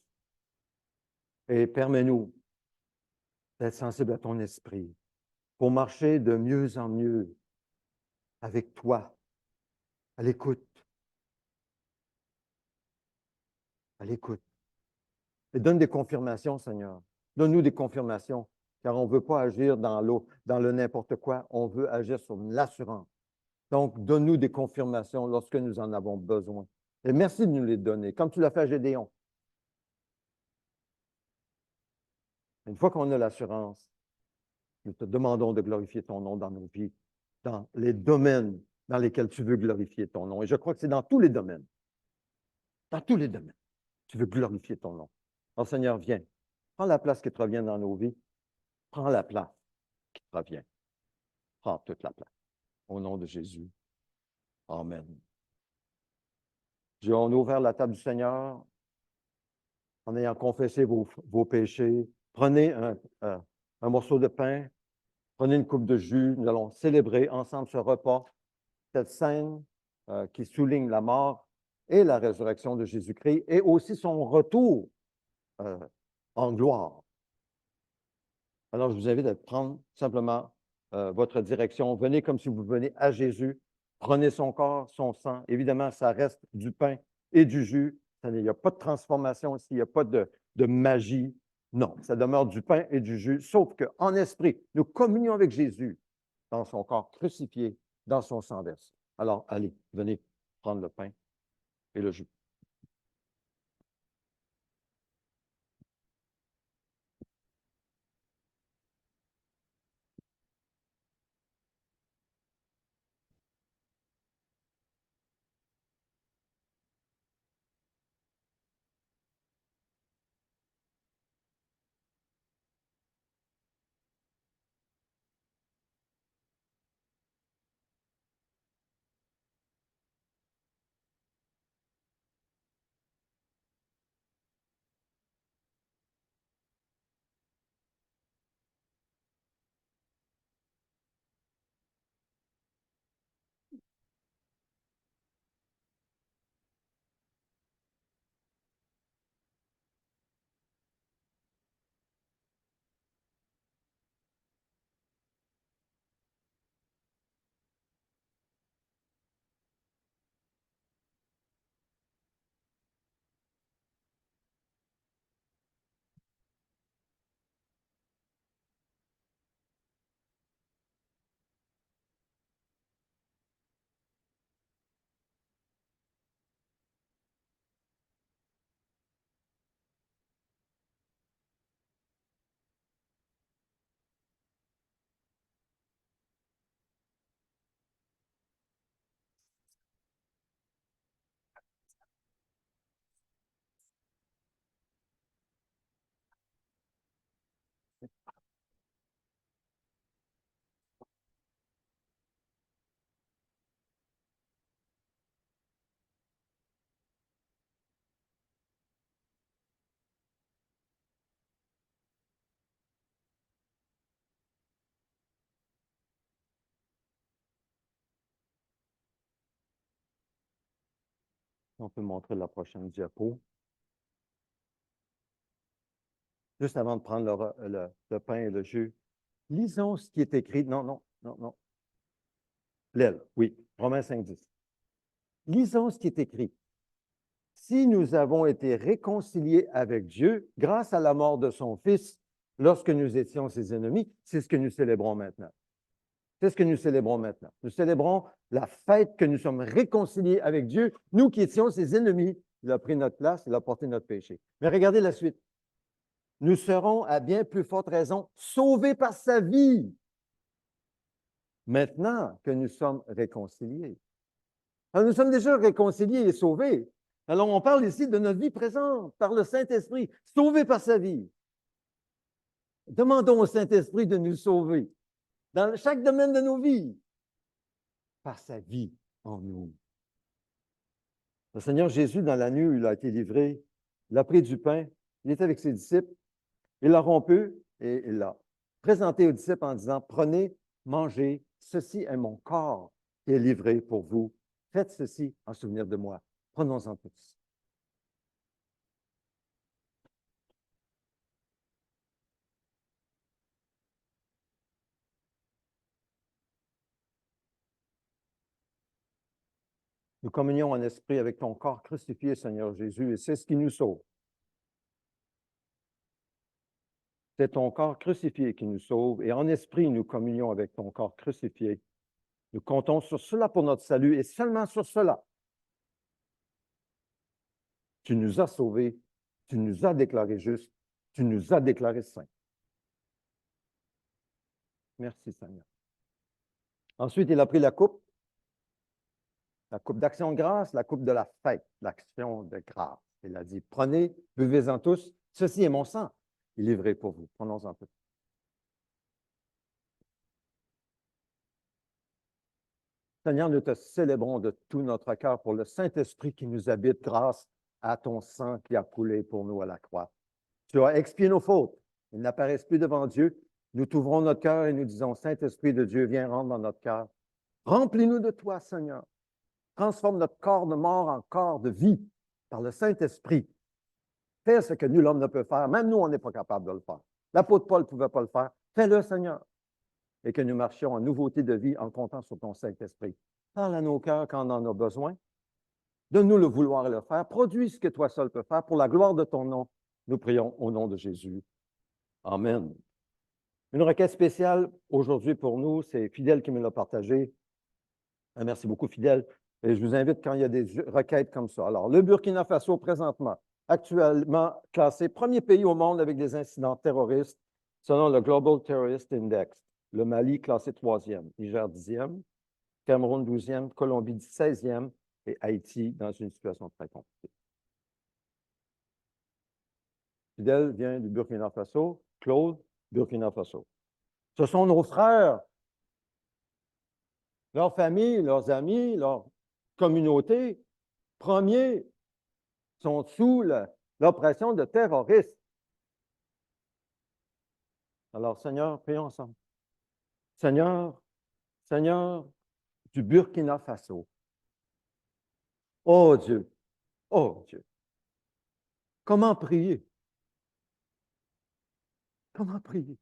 Et permets-nous d'être sensibles à ton esprit pour marcher de mieux en mieux avec toi, à l'écoute. À l'écoute. Et donne des confirmations, Seigneur. Donne-nous des confirmations, car on ne veut pas agir dans le n'importe quoi, on veut agir sur l'assurance. Donc, donne-nous des confirmations lorsque nous en avons besoin. Et merci de nous les donner, comme tu l'as fait à Gédéon. Une fois qu'on a l'assurance, nous te demandons de glorifier ton nom dans nos vies, dans les domaines dans lesquels tu veux glorifier ton nom. Et je crois que c'est dans tous les domaines. Dans tous les domaines. Tu veux glorifier ton nom. Alors, Seigneur, viens. Prends la place qui te revient dans nos vies. Prends la place qui te revient. Prends toute la place. Au nom de Jésus. Amen. On a ouvert la table du Seigneur en ayant confessé vos péchés. Prenez un morceau de pain, prenez une coupe de jus. Nous allons célébrer ensemble ce repas, cette scène qui souligne la mort et la résurrection de Jésus-Christ et aussi son retour en gloire. Alors, je vous invite à prendre simplement votre direction. Venez comme si vous venez à Jésus. Prenez son corps, son sang. Évidemment, ça reste du pain et du jus. Il n'y a pas de transformation ici, il n'y a pas de magie. Non, ça demeure du pain et du jus, sauf qu'en esprit, nous communions avec Jésus dans son corps crucifié, dans son sang versé. Alors, allez, venez prendre le pain et le jus. On peut montrer la prochaine diapo. Juste avant de prendre le pain et le jus, lisons ce qui est écrit. Non, non, non, non. L'aile, oui. Romains 5, 10. Lisons ce qui est écrit. Si nous avons été réconciliés avec Dieu grâce à la mort de son Fils lorsque nous étions ses ennemis, c'est ce que nous célébrons maintenant. C'est ce que nous célébrons maintenant. Nous célébrons la fête que nous sommes réconciliés avec Dieu, nous qui étions ses ennemis. Il a pris notre place, il a porté notre péché. Mais regardez la suite. Nous serons à bien plus forte raison sauvés par sa vie, maintenant que nous sommes réconciliés. Alors, nous sommes déjà réconciliés et sauvés. Alors, on parle ici de notre vie présente par le Saint-Esprit, sauvés par sa vie. Demandons au Saint-Esprit de nous sauver dans chaque domaine de nos vies par sa vie en nous. Le Seigneur Jésus, dans la nuit où il a été livré, il a pris du pain, il était avec ses disciples, il l'a rompu et il l'a présenté aux disciples en disant, prenez, mangez, ceci est mon corps qui est livré pour vous. Faites ceci en souvenir de moi. Prenons-en tous. Nous communions en esprit avec ton corps crucifié, Seigneur Jésus, et c'est ce qui nous sauve. C'est ton corps crucifié qui nous sauve, et en esprit, nous communions avec ton corps crucifié. Nous comptons sur cela pour notre salut, et seulement sur cela. Tu nous as sauvés, tu nous as déclarés justes, tu nous as déclarés saints. Merci, Seigneur. Ensuite, il a pris la coupe d'action de grâce, la coupe de la fête, l'action de grâce. Il a dit, prenez, buvez-en tous, ceci est mon sang, il est livré pour vous. Prenons-en tous. Seigneur, nous te célébrons de tout notre cœur pour le Saint-Esprit qui nous habite grâce à ton sang qui a coulé pour nous à la croix. Tu as expié nos fautes. Ils n'apparaissent plus devant Dieu. Nous t'ouvrons notre cœur et nous disons, Saint-Esprit de Dieu, viens rentrer dans notre cœur. Remplis-nous de toi, Seigneur. Transforme notre corps de mort en corps de vie par le Saint-Esprit. Fais ce que nul homme ne peut faire. Même nous, on n'est pas capable de le faire. L'apôtre Paul ne pouvait pas le faire. Fais-le, Seigneur. Et que nous marchions en nouveauté de vie en comptant sur ton Saint-Esprit. Parle à nos cœurs quand on en a besoin. Donne-nous le vouloir et le faire. Produis ce que toi seul peux faire pour la gloire de ton nom. Nous prions au nom de Jésus. Amen. Une requête spéciale aujourd'hui pour nous, c'est Fidèle qui me l'a partagé. Merci beaucoup, Fidèle. Et je vous invite quand il y a des requêtes comme ça. Alors, le Burkina Faso, présentement, actuellement classé premier pays au monde avec des incidents terroristes selon le Global Terrorist Index. Le Mali, classé 3e, Niger 10e, Cameroun 12e, Colombie 16e et Haïti dans une situation très compliquée. Fidèle vient du Burkina Faso, Claude, Burkina Faso. Ce sont nos frères, leurs familles, leurs amis, leur communauté premiers sont sous l'oppression de terroristes. Alors, Seigneur, prions ensemble. Seigneur, Seigneur du Burkina Faso. Oh Dieu, oh Dieu. Comment prier? Comment prier?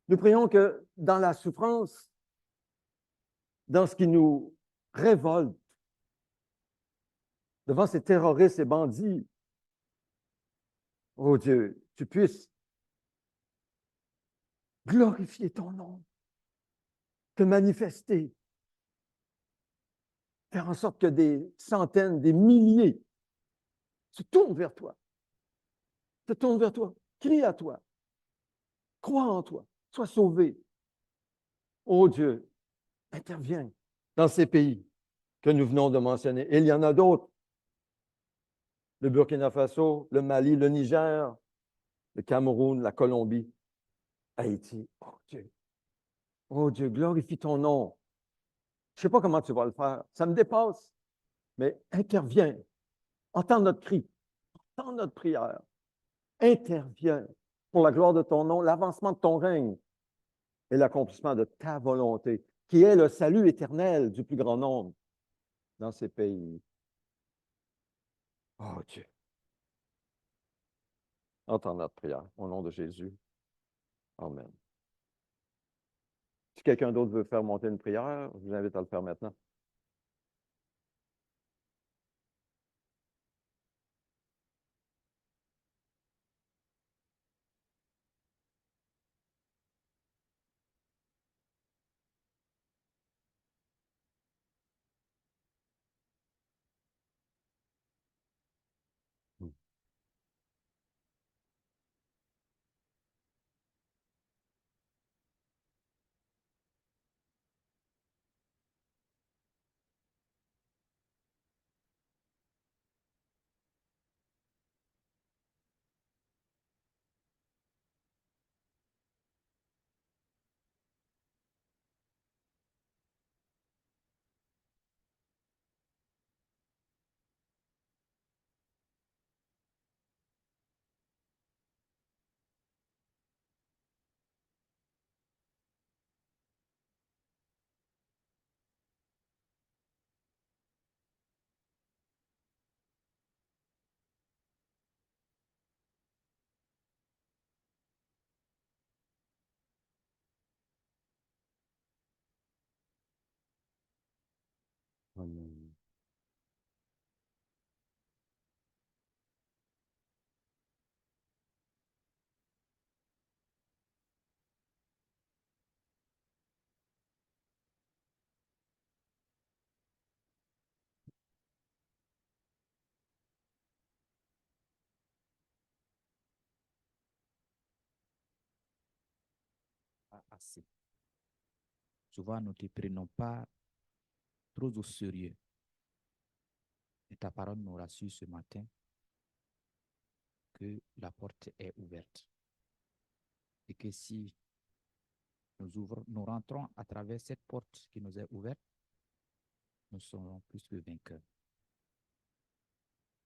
Nous prions que dans la souffrance, dans ce qui nous révolte, devant ces terroristes et bandits, oh Dieu, tu puisses glorifier ton nom, te manifester, faire en sorte que des centaines, des milliers se tournent vers toi, crient à toi, croient en toi, sois sauvé. Oh Dieu, interviens dans ces pays que nous venons de mentionner. Et il y en a d'autres. Le Burkina Faso, le Mali, le Niger, le Cameroun, la Colombie, Haïti. Oh Dieu, glorifie ton nom. Je ne sais pas comment tu vas le faire. Ça me dépasse. Mais interviens. Entends notre cri. Entends notre prière. Interviens pour la gloire de ton nom, l'avancement de ton règne et l'accomplissement de ta volonté, qui est le salut éternel du plus grand nombre dans ces pays. Oh Dieu. Entends notre prière. Au nom de Jésus. Amen. Si quelqu'un d'autre veut faire monter une prière, je vous invite à le faire maintenant. Amen. Pas assez. Souvent, nous ne te prenons pas trop au sérieux. Et ta parole nous rassure ce matin que la porte est ouverte. Et que si nous rentrons à travers cette porte qui nous est ouverte, nous serons plus que vainqueurs.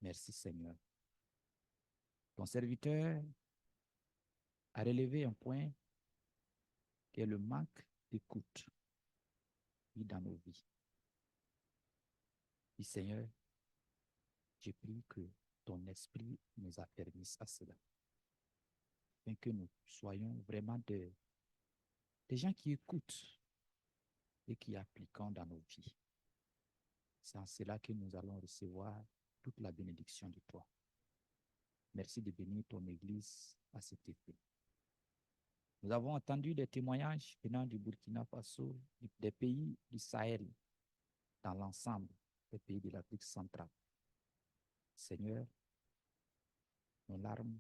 Merci Seigneur. Ton serviteur a relevé un point qui est le manque d'écoute dans nos vies. Et Seigneur, je prie que ton esprit nous a permis à cela. Afin que nous soyons vraiment des gens qui écoutent et qui appliquent dans nos vies. C'est en cela que nous allons recevoir toute la bénédiction de toi. Merci de bénir ton Église à cet effet. Nous avons entendu des témoignages venant du Burkina Faso, des pays du Sahel, dans l'ensemble des pays de l'Afrique centrale. Seigneur, nos larmes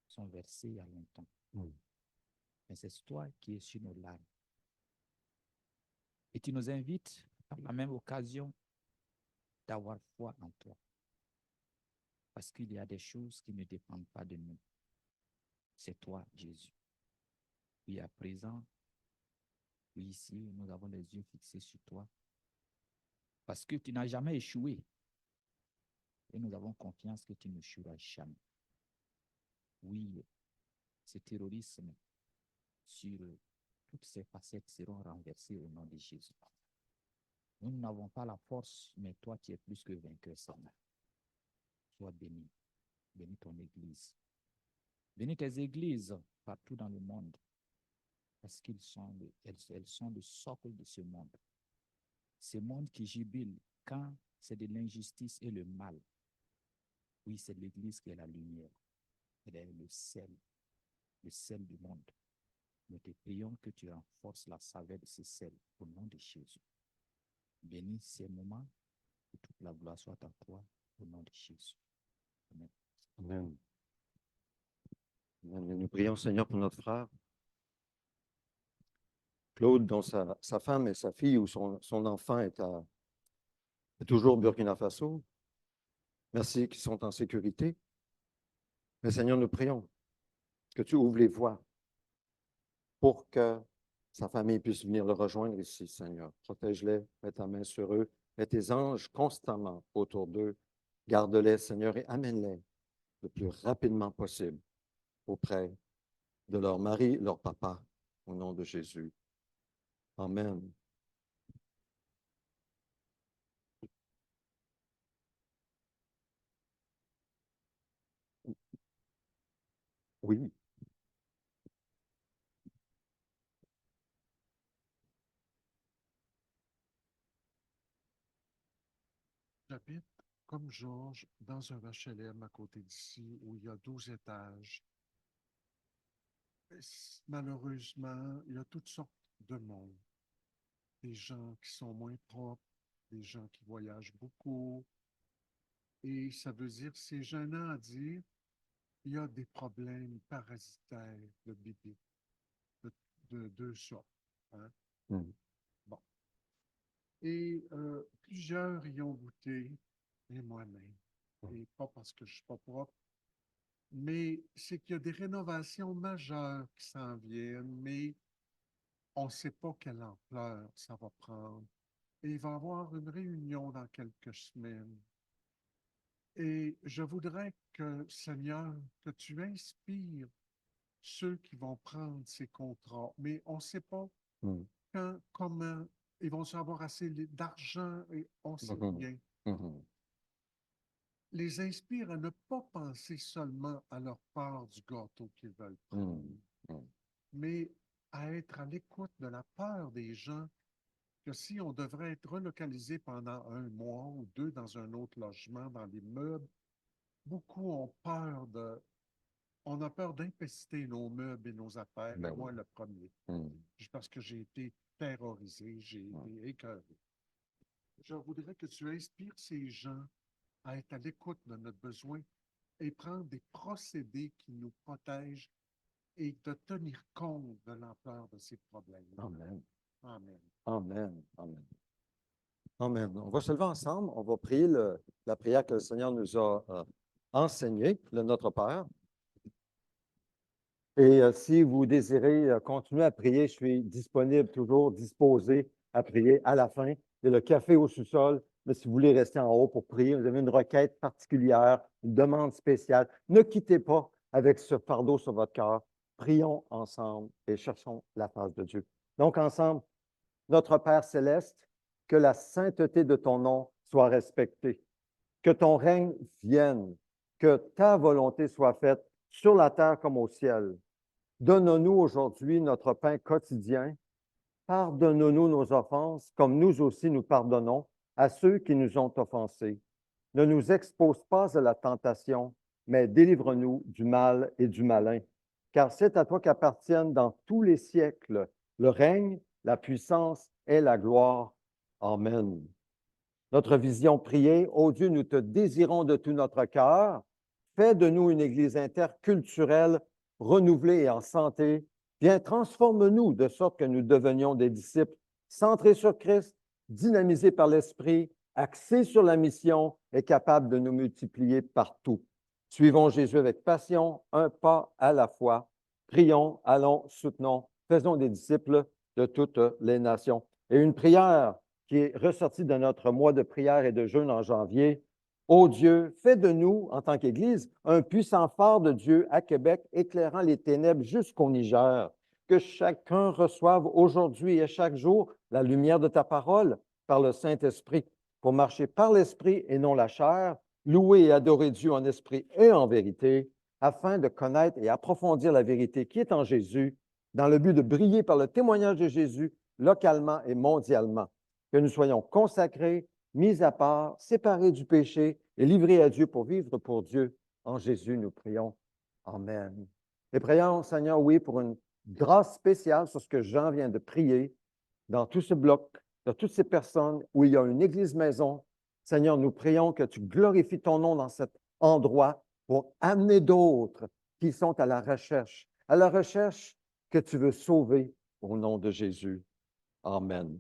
sont versées il y a longtemps. Mais c'est toi qui es sur nos larmes. Et tu nous invites, par la même occasion, d'avoir foi en toi. Parce qu'il y a des choses qui ne dépendent pas de nous. C'est toi, Jésus. Oui, à présent, oui, ici, nous avons les yeux fixés sur toi. Parce que tu n'as jamais échoué. Et nous avons confiance que tu n'échoueras jamais. Oui, ce terrorisme sur toutes ces facettes seront renversées au nom de Jésus. Nous n'avons pas la force, mais toi, tu es plus que vainqueur, Seigneur. Sois béni. Bénis ton Église. Bénis tes églises partout dans le monde. Parce qu'elles sont le socle de ce monde. Ce monde qui jubile quand c'est de l'injustice et le mal. Oui, c'est l'Église qui est la lumière. Elle est le sel du monde. Nous te prions que tu renforces la saveur de ce sel au nom de Jésus. Bénis ces moments, que toute la gloire soit à toi au nom de Jésus. Amen. Amen. Amen. Et nous prions, Seigneur, pour notre frère Claude, dont sa femme et sa fille ou son enfant est toujours au Burkina Faso. Merci qu'ils sont en sécurité. Mais Seigneur, nous prions que tu ouvres les voies pour que sa famille puisse venir le rejoindre ici, Seigneur. Protège-les, mets ta main sur eux, mets tes anges constamment autour d'eux. Garde-les, Seigneur, et amène-les le plus rapidement possible auprès de leur mari, leur papa, au nom de Jésus. Amen. Oui. J'habite, comme Georges, dans un HLM à côté d'ici où il y a 12 étages. Malheureusement, il y a toutes sortes de monde. Des gens qui sont moins propres, des gens qui voyagent beaucoup. Et ça veut dire, c'est gênant à dire, il y a des problèmes parasitaires de bébés de deux sortes. Hein? Mm. Bon. Et plusieurs y ont goûté, et moi-même. Et pas parce que je ne suis pas propre, mais c'est qu'il y a des rénovations majeures qui s'en viennent, mais on ne sait pas quelle ampleur ça va prendre. Et il va y avoir une réunion dans quelques semaines. Et je voudrais que, Seigneur, que tu inspires ceux qui vont prendre ces contrats, mais on ne sait pas quand, comment ils vont avoir assez d'argent et on ne sait rien. Les inspire à ne pas penser seulement à leur part du gâteau qu'ils veulent prendre, mais à être à l'écoute de la peur des gens que si on devrait être relocalisé pendant 1 mois ou 2 dans un autre logement, dans les meubles, beaucoup on a peur d'impester nos meubles et nos affaires, Ben et oui. moi le premier, parce que j'ai été terrorisé, j'ai été écœuré. Je voudrais que tu inspires ces gens à être à l'écoute de notre besoin et prendre des procédés qui nous protègent et de tenir compte de l'ampleur de ces problèmes. Amen. Amen. Amen. Amen. Amen. On va se lever ensemble. On va prier la prière que le Seigneur nous a enseignée, le Notre Père. Et si vous désirez continuer à prier, je suis disponible, toujours disposé à prier à la fin. Il y a le café au sous-sol, mais si vous voulez rester en haut pour prier, vous avez une requête particulière, une demande spéciale, ne quittez pas avec ce fardeau sur votre cœur. Prions ensemble et cherchons la face de Dieu. Donc, ensemble, notre Père céleste, que la sainteté de ton nom soit respectée, que ton règne vienne, que ta volonté soit faite sur la terre comme au ciel. Donne-nous aujourd'hui notre pain quotidien. Pardonne-nous nos offenses, comme nous aussi nous pardonnons à ceux qui nous ont offensés. Ne nous expose pas à la tentation, mais délivre-nous du mal et du malin. Car c'est à toi qu'appartiennent dans tous les siècles le règne, la puissance et la gloire. Amen. Notre vision priée, ô Dieu, nous te désirons de tout notre cœur. Fais de nous une Église interculturelle, renouvelée et en santé. Viens, transforme-nous de sorte que nous devenions des disciples centrés sur Christ, dynamisés par l'Esprit, axés sur la mission et capables de nous multiplier partout. Suivons Jésus avec passion, un pas à la fois. Prions, allons, soutenons, faisons des disciples de toutes les nations. Et une prière qui est ressortie de notre mois de prière et de jeûne en janvier. Ô Dieu, fais de nous, en tant qu'Église, un puissant phare de Dieu à Québec, éclairant les ténèbres jusqu'au Niger. Que chacun reçoive aujourd'hui et chaque jour la lumière de ta parole par le Saint-Esprit, pour marcher par l'Esprit et non la chair, louer et adorer Dieu en esprit et en vérité, afin de connaître et approfondir la vérité qui est en Jésus, dans le but de briller par le témoignage de Jésus localement et mondialement. Que nous soyons consacrés, mis à part, séparés du péché et livrés à Dieu pour vivre pour Dieu. En Jésus, nous prions. Amen. Et prions, Seigneur, oui, pour une grâce spéciale sur ce que Jean vient de prier dans tout ce bloc, de toutes ces personnes où il y a une église maison. Seigneur, nous prions que tu glorifies ton nom dans cet endroit pour amener d'autres qui sont à la recherche que tu veux sauver au nom de Jésus. Amen.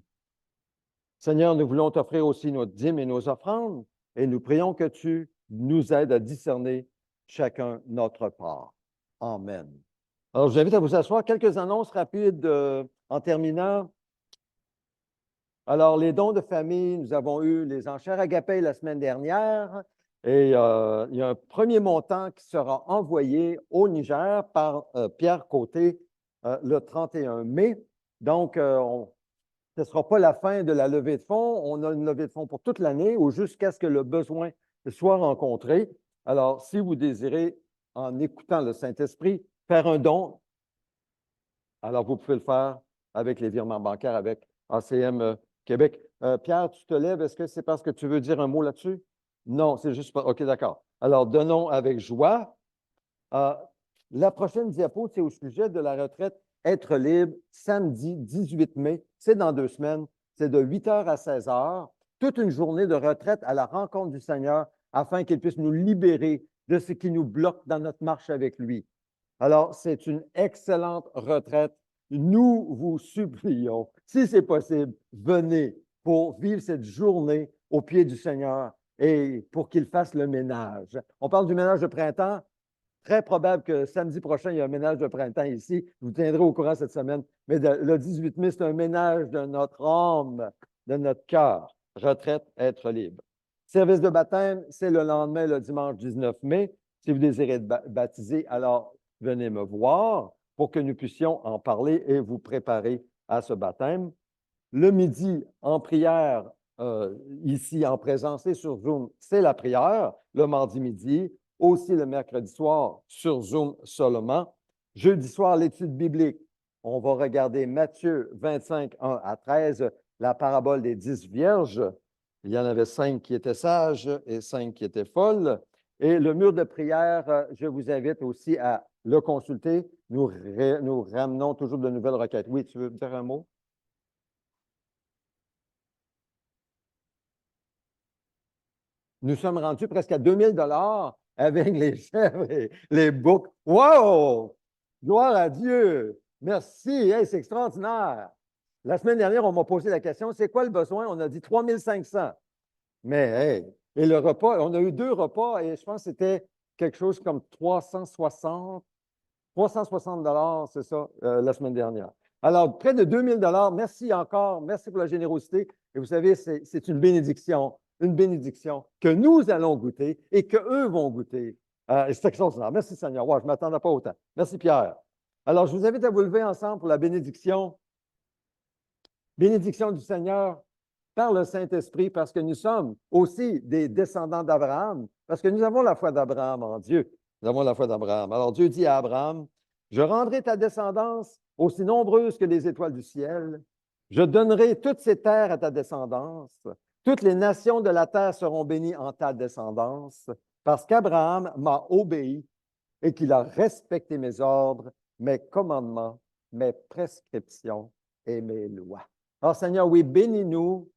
Seigneur, nous voulons t'offrir aussi nos dîmes et nos offrandes et nous prions que tu nous aides à discerner chacun notre part. Amen. Alors, je vous invite à vous asseoir. Quelques annonces rapides en terminant. Alors, les dons de famille, nous avons eu les enchères agapées la semaine dernière et il y a un premier montant qui sera envoyé au Niger par Pierre Côté le 31 mai. Donc, ce ne sera pas la fin de la levée de fonds. On a une levée de fonds pour toute l'année ou jusqu'à ce que le besoin soit rencontré. Alors, si vous désirez, en écoutant le Saint-Esprit, faire un don, alors vous pouvez le faire avec les virements bancaires, avec ACM Québec. Pierre, tu te lèves. Est-ce que c'est parce que tu veux dire un mot là-dessus? Non, c'est juste pas. OK, d'accord. Alors, donnons avec joie. La prochaine diapo, c'est au sujet de la retraite Être libre, samedi 18 mai. C'est dans 2 semaines. C'est de 8 h à 16 h. Toute une journée de retraite à la rencontre du Seigneur afin qu'il puisse nous libérer de ce qui nous bloque dans notre marche avec lui. Alors, c'est une excellente retraite. Nous vous supplions, si c'est possible, venez pour vivre cette journée au pied du Seigneur et pour qu'il fasse le ménage. On parle du ménage de printemps. Très probable que samedi prochain, il y a un ménage de printemps ici. Je vous tiendrai au courant cette semaine. Mais le 18 mai, c'est un ménage de notre âme, de notre cœur. Retraite, être libre. Service de baptême, c'est le lendemain, le dimanche 19 mai. Si vous désirez être baptisé, alors venez me voir pour que nous puissions en parler et vous préparer à ce baptême. Le midi, en prière, ici en présence et sur Zoom, c'est la prière, le mardi midi. Aussi le mercredi soir sur Zoom seulement. Jeudi soir, l'étude biblique. On va regarder Matthieu 25, 1 à 13. la parabole des 10 vierges. Il y en avait 5 qui étaient sages et 5 qui étaient folles. Et le mur de prière, je vous invite aussi à le consulter. Nous ramenons toujours de nouvelles requêtes. Oui, tu veux me dire un mot? Nous sommes rendus presque à 2000 $ avec les chèvres et les boucs. Wow! Gloire à Dieu! Merci! Hey, c'est extraordinaire! La semaine dernière, on m'a posé la question, c'est quoi le besoin? On a dit 3500. Mais, hey, et le repas, on a eu 2 repas et je pense que c'était quelque chose comme 360 $, c'est ça, la semaine dernière. Alors, près de 2000 $. Merci encore. Merci pour la générosité. Et vous savez, c'est une bénédiction que nous allons goûter et qu'eux vont goûter. C'est extraordinaire. Merci Seigneur. Wow, je ne m'attendais pas autant. Merci Pierre. Alors, je vous invite à vous lever ensemble pour la bénédiction. Bénédiction du Seigneur par le Saint-Esprit, parce que nous sommes aussi des descendants d'Abraham, parce que nous avons la foi d'Abraham en Dieu. Nous avons la foi d'Abraham. Alors Dieu dit à Abraham, je rendrai ta descendance aussi nombreuse que les étoiles du ciel. Je donnerai toutes ces terres à ta descendance. Toutes les nations de la terre seront bénies en ta descendance, parce qu'Abraham m'a obéi et qu'il a respecté mes ordres, mes commandements, mes prescriptions et mes lois. Alors Seigneur, oui, bénis-nous,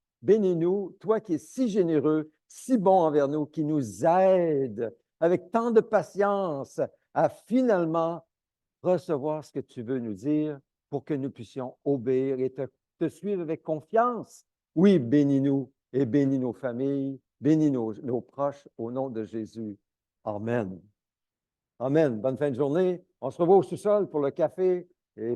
toi qui es si généreux, si bon envers nous, qui nous aide avec tant de patience à finalement recevoir ce que tu veux nous dire pour que nous puissions obéir et te suivre avec confiance. Oui, bénis-nous et bénis nos familles, bénis nos proches au nom de Jésus. Amen. Amen. Bonne fin de journée. On se revoit au sous-sol pour le café. Et